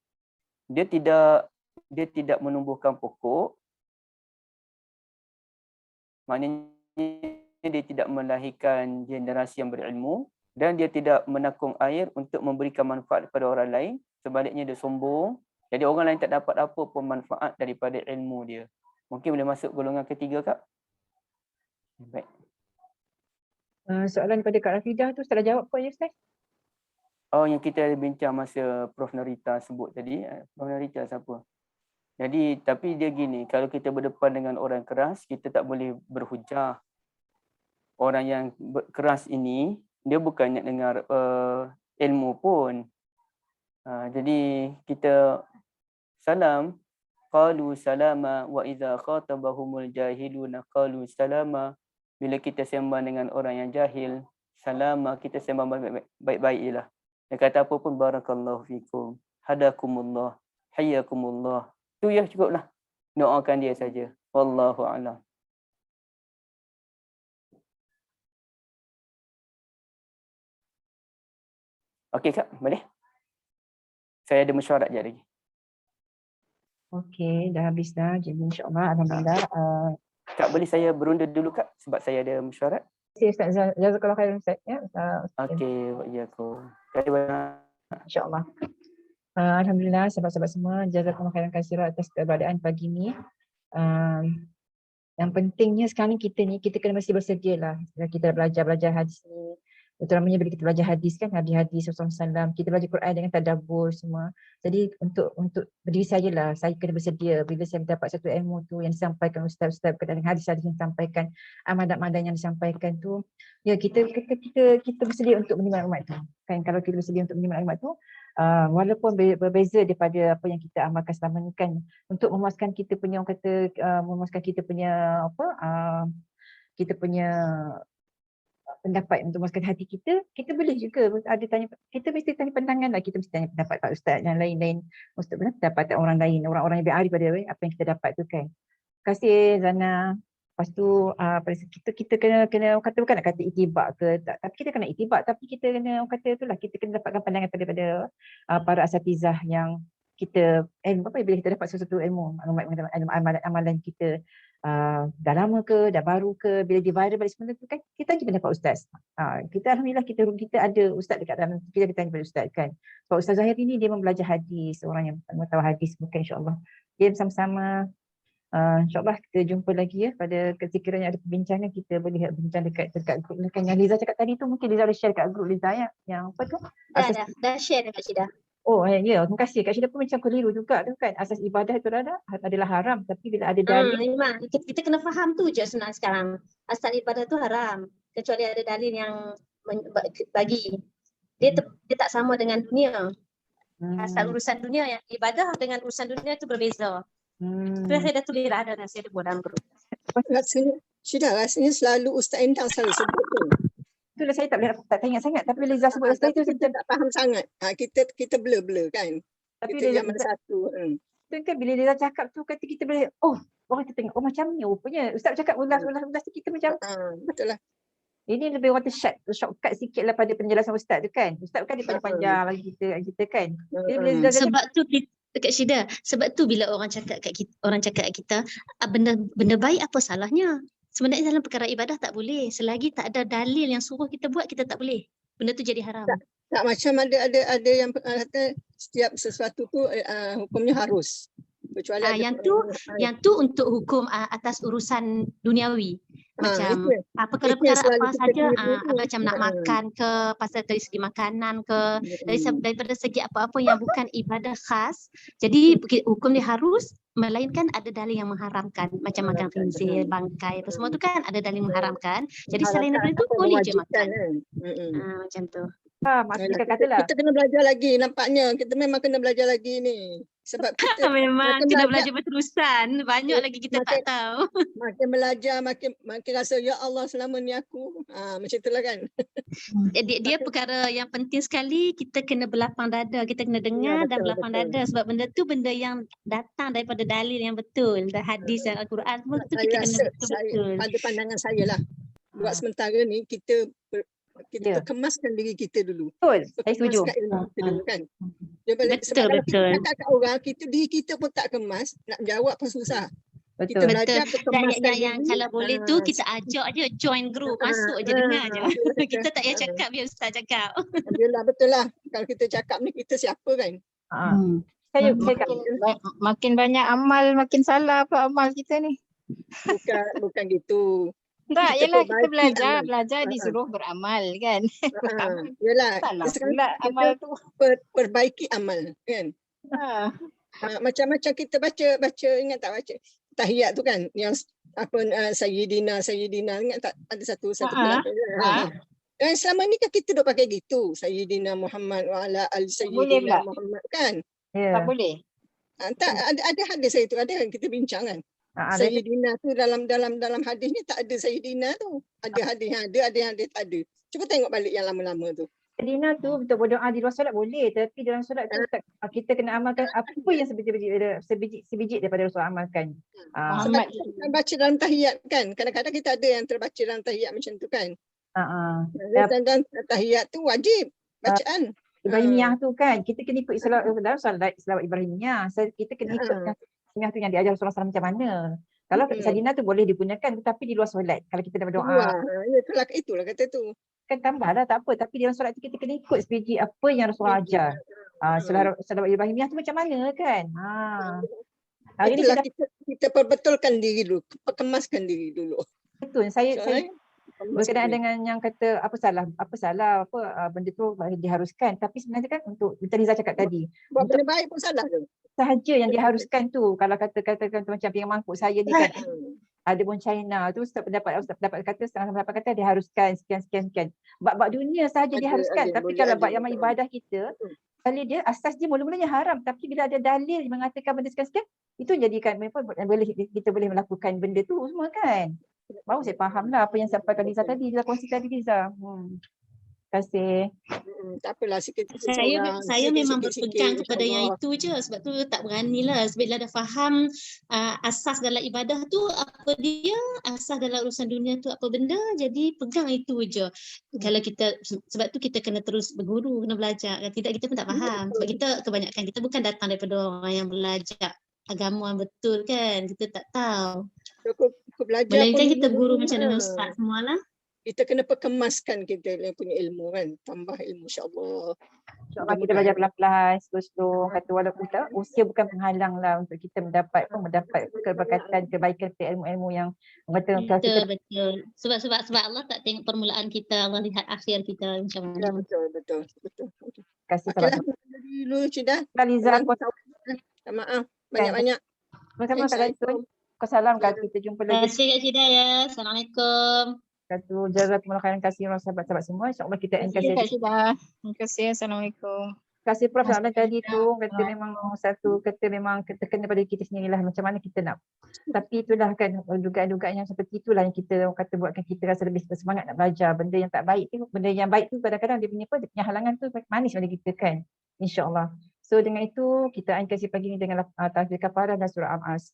Dia tidak menumbuhkan pokok. Maknanya dia tidak melahirkan generasi yang berilmu. Dan dia tidak menakung air untuk memberikan manfaat kepada orang lain. Sebaliknya dia sombong. Jadi orang lain tak dapat apa pun manfaat daripada ilmu dia. Mungkin boleh masuk golongan ketiga Kak. Baik. Soalan daripada Kak Rafidah tu Ustaz dah jawab apa ya Ustaz? Yang kita bincang masa Prof Narita sebut tadi. Prof Narita siapa? Jadi tapi dia gini, kalau kita berdepan dengan orang keras, kita tak boleh berhujah. Orang yang keras ini dia bukan nak dengar ilmu pun. Jadi kita salam, qalu salama wa idza khatabahumul jahiluna qalu salama. Bila kita sembang dengan orang yang jahil, salama, kita sembang baik-baik jelah. Dia kata apa pun barakallahu fikum, hadakumullah, hayyakumullah. Tu ya cukuplah. Doakan dia saja. Wallahu a'lam. Okey Kak, boleh? Saya ada mesyuarat je lagi. Okey, dah habis dah. Jadi insya-Allah alhamdulillah. Kak, boleh saya berunda dulu Kak sebab saya ada mesyuarat? Terima kasih Ustaz. Jazakallah khairan Ustaz ya. Okey, wa iyyakum. Terima kasih. Insya-Allah. Alhamdulillah sahabat-sahabat semua, jazakallah khairan katsiran atas keberadaan pagi ini. Yang pentingnya sekarang ni kita kena mesti bersedia lah. Kita belajar hadis ni. Terutamanya bila kita belajar hadis kan, hadis Rasulullah SAW, kita belajar Quran dengan tadabbur semua. Jadi untuk berdiri sajalah, saya kena bersedia bila saya dapat satu ilmu tu yang disampaikan ustaz-ustaz berkaitan dengan hadis-hadis yang disampaikan, amalan-amalan yang disampaikan tu, ya kita bersedia untuk menerima maklumat tu. Kan kalau kita bersedia untuk menerima maklumat tu, walaupun berbeza daripada apa yang kita amalkan selama ni kan, untuk memuaskan kita punya orang kata memuaskan kita punya kita punya pendapat, untuk memuaskan hati kita boleh juga ada tanya, kita mesti tanya pandangan lah, kita mesti tanya pendapat Pak Ustaz yang lain-lain, Ustaz benar pendapat orang lain, orang-orang yang lebih ahli pada apa yang kita dapat tu kan. Terima kasih Zana. Lepas tu kita kena orang kata bukan nak kata itibak ke tak, tapi kita kena itibak, tapi kita kena orang kata itulah, kita kena dapatkan pandangan daripada para asatizah yang kita bila kita dapat sesuatu ilmu, amalan kita dah lama ke, dah baru ke, bila dia viral balik sebenarnya tu kan, kita tanya pendapat ustaz. Kita alhamdulillah kita ada ustaz dekat dalam, kita tanya pada ustaz kan. Sebab Ustaz Zahir ni dia belajar hadis, orang yang tahu hadis, bukan insya-Allah. Dia bersama-sama insya-Allah kita jumpa lagi ya pada sekiranya ada perbincangan, kita boleh bincang dekat grup kan. Yang Liza cakap tadi tu mungkin Liza boleh share kat grup Liza ya. Yang apa tu? Dah share dengan Kak Syida. Oh ya, terima kasih. Kak Syida pun macam keliru juga tu kan. Asas ibadah itu adalah haram, tapi bila ada dalil. Memang kita kena faham tu je sebenarnya sekarang. Asal ibadah tu haram kecuali ada dalil yang bagi. Dia tak sama dengan dunia. Asal urusan dunia, yang ibadah dengan urusan dunia tu berbeza. Tu saya dah tulis ada dan saya ada buat dalam grup. Rasanya selalu Ustaz Endang selalu sebut tu. Itulah saya tak ingat sangat, tapi Liza sebut Ustaz tu kita tak faham sangat. Kita blur kan. Tapi kita zaman satu. Tu kan bila Liza cakap tu kata kita boleh orang kita tengok macam ni rupanya. Ustaz cakap ulas kita macam betul lah. Ini lebih shortcut sikit lah pada penjelasan Ustaz tu kan. Ustaz kan dia panjang-panjang lagi kita kan. Sebab tu Kak Syida, sebab tu bila orang cakap kat kita, benda baik apa salahnya? Sebenarnya dalam perkara ibadah tak boleh. Selagi tak ada dalil yang suruh kita buat, kita tak boleh. Benda tu jadi haram. Tak macam ada yang kata setiap sesuatu tu hukumnya harus. Kecuali yang tu untuk hukum atas urusan duniawi. Macam perkara-perkara apa saja, macam nak makan ke, pasal dari segi makanan ke, daripada segi apa-apa yang bukan ibadah khas. Jadi hukum dia harus, melainkan ada dalil yang mengharamkan, macam makan khinzir, bangkai, apa semua tu kan ada dalil mengharamkan. Jadi selain daripada itu boleh je makan. Macam tu. Kita kena belajar lagi nampaknya. Kita memang kena belajar lagi ni. Sebab kita memang kena belajar berterusan. Banyak lagi kita tak tahu. Makin belajar, makin rasa ya Allah selama ni aku. Macam itulah kan. Dia perkara yang penting sekali, kita kena berlapang dada, kita kena dengar dan berlapang dada, sebab benda tu benda yang datang daripada dalil yang betul, dan hadis dan Al-Quran semua tu kita kena betul-betul. Pada pandangan saya lah. Buat sementara ni kita kemaskan diri kita dulu. Betul, saya setuju. Dulu, kan? Betul. Kata kat orang, diri kita pun tak kemas, nak jawab pun susah. Betul. Yang kalau boleh tu kita ajak je, join group, masuk je, dengar je. Kita tak payah cakap, biar Ustaz cakap. Betul lah. Kalau kita cakap ni, kita siapa kan? Makin banyak amal, makin salah apa amal kita ni. Bukan gitu. Tak, yelah kita belajar disuruh beramal kan. Yelah, salah amal tu. Perbaiki amal kan. Macam-macam kita baca, ingat tak baca tahiyat tu kan, yang Sayyidina ingat tak ada satu kan selama ni kan kita duk pakai gitu, Sayyidina Muhammad wa ala al Sayyidina Muhammad kan. Tak boleh. Tak ada hadis itu, ada yang kita bincang kan. Sayyidina tu dalam hadis ni tak ada Sayyidina tu. Ada hadis yang ada yang tak ada. Cuba tengok balik yang lama-lama tu. Sayyidina tu untuk berdoa di luar solat boleh, tapi dalam solat tu kita kena amalkan apa yang sebiji daripada Rasul amalkan. Sebab kita baca dalam tahiyat kan. Kadang-kadang kita ada yang terbaca dalam tahiyat macam tu kan. Dan tahiyat tu wajib bacaan. Ibrahimiyah tu kan, kita kena ikut selawat Ibrahimiyah. Kita kena ikut Ibrahimiyah tu yang diajar Rasulullah SAW macam mana. Kalau Sayyidina tu boleh digunakan tetapi di luar solat. Kalau kita nak berdoa. Itulah kata tu. Kan tambahlah tak apa, tapi dalam solat tu kita kena ikut sebiji apa yang Rasulullah ajar. Selawat Ibrahimiyah tu macam mana kan. Hari ni Itulah saya kita perbetulkan diri dulu, kemaskan diri dulu. betul. Saya Soalnya berkenaan dengan yang kata apa salah benda tu diharuskan, tapi sebenarnya kan untuk tadi Liza cakap tadi buat untuk benda baik pun salah tu. sahaja yang diharuskan tu. Kalau katakan tu macam piring mangkuk saya ni kan ada pun China tu Ustaz pendapat kata setengah pendapat kata diharuskan sekian. Bab dunia sahaja diharuskan, tapi kalau bab yang ibadah kita dalil dia asas dia mula-mulanya haram, tapi bila ada dalil yang mengatakan benda sekian itu jadikan kita boleh melakukan benda tu semua kan. Baru saya faham lah apa yang sampaikan Liza tadi, Liza kongsi tadi Liza. Terima kasih. Tak apalah sikit Saya memang berpegang kepada yang itu je, sebab tu tak beranilah sebab dah faham asas dalam ibadah tu apa dia, asas dalam urusan dunia tu apa benda, jadi pegang itu je. Kalau kita, sebab tu kita kena terus berguru, kena belajar, kalau tidak kita pun tak faham. Sebab kita kebanyakan kita bukan datang daripada orang yang belajar agama yang betul kan, kita tak tahu. Melainkan kita guru macam dengan ustaz semualah. Kita kena perkemaskan kita punya ilmu kan, tambah ilmu insya-Allah. InsyaAllah kita belajar pelan-pelan, slow-slow. Kata walaupun usia bukan penghalang lah untuk kita mendapat keberkatan, kebaikan ilmu-ilmu yang betul. Betul. Sebab Allah tak tengok permulaan kita, Allah lihat akhir kita macam mana. Ya, betul. Terima kasih sahabat. Dulu Cida. Liza, maaf banyak-banyak. Sama-sama Kak Daitun. Salam Kak, kita jumpa lagi. Terima kasih Kak Cida ya. Assalamualaikum. Satu jazakumullah khairan kasiran sahabat-sahabat semua. InsyaAllah kita end Terima kasih kasih. Terima kasih. Assalamualaikum. Terima kasih Prof. Soalan tadi tu kata memang kita kena pada kita sendirilah macam mana kita nak. Tapi itulah kan dugaan-dugaan yang seperti itulah yang kita kata buatkan kita rasa lebih bersemangat nak belajar. Benda yang tak baik tu, benda yang baik tu kadang-kadang dia punya halangan tu manis pada kita kan. InsyaAllah. So dengan itu kita end kasih pagi ni dengan tahfidz kafarah dan surah Al-As.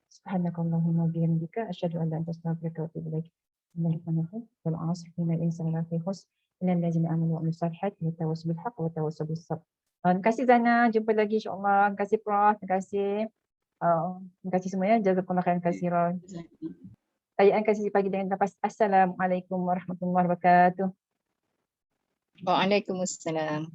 Subhanakallahumma bihamdika asyhadu an la ilaha illa anta astaghfiruka wa atubu ilaik. Bismillahirrahmanirrahim. Wal 'asr innal insana lafi khusr illa allazina amanu wa 'amilus solihati wa tawassaw bil haqqi wa tawassaw bis sabr. Terima kasih Zana, jumpa lagi insya-Allah. Terima kasih Prof, terima kasih semua ya. Jazakumullah khairan katsiran. Saya akan kasih pagi dengan nafas Assalamualaikum warahmatullahi wabarakatuh. Waalaikumsalam.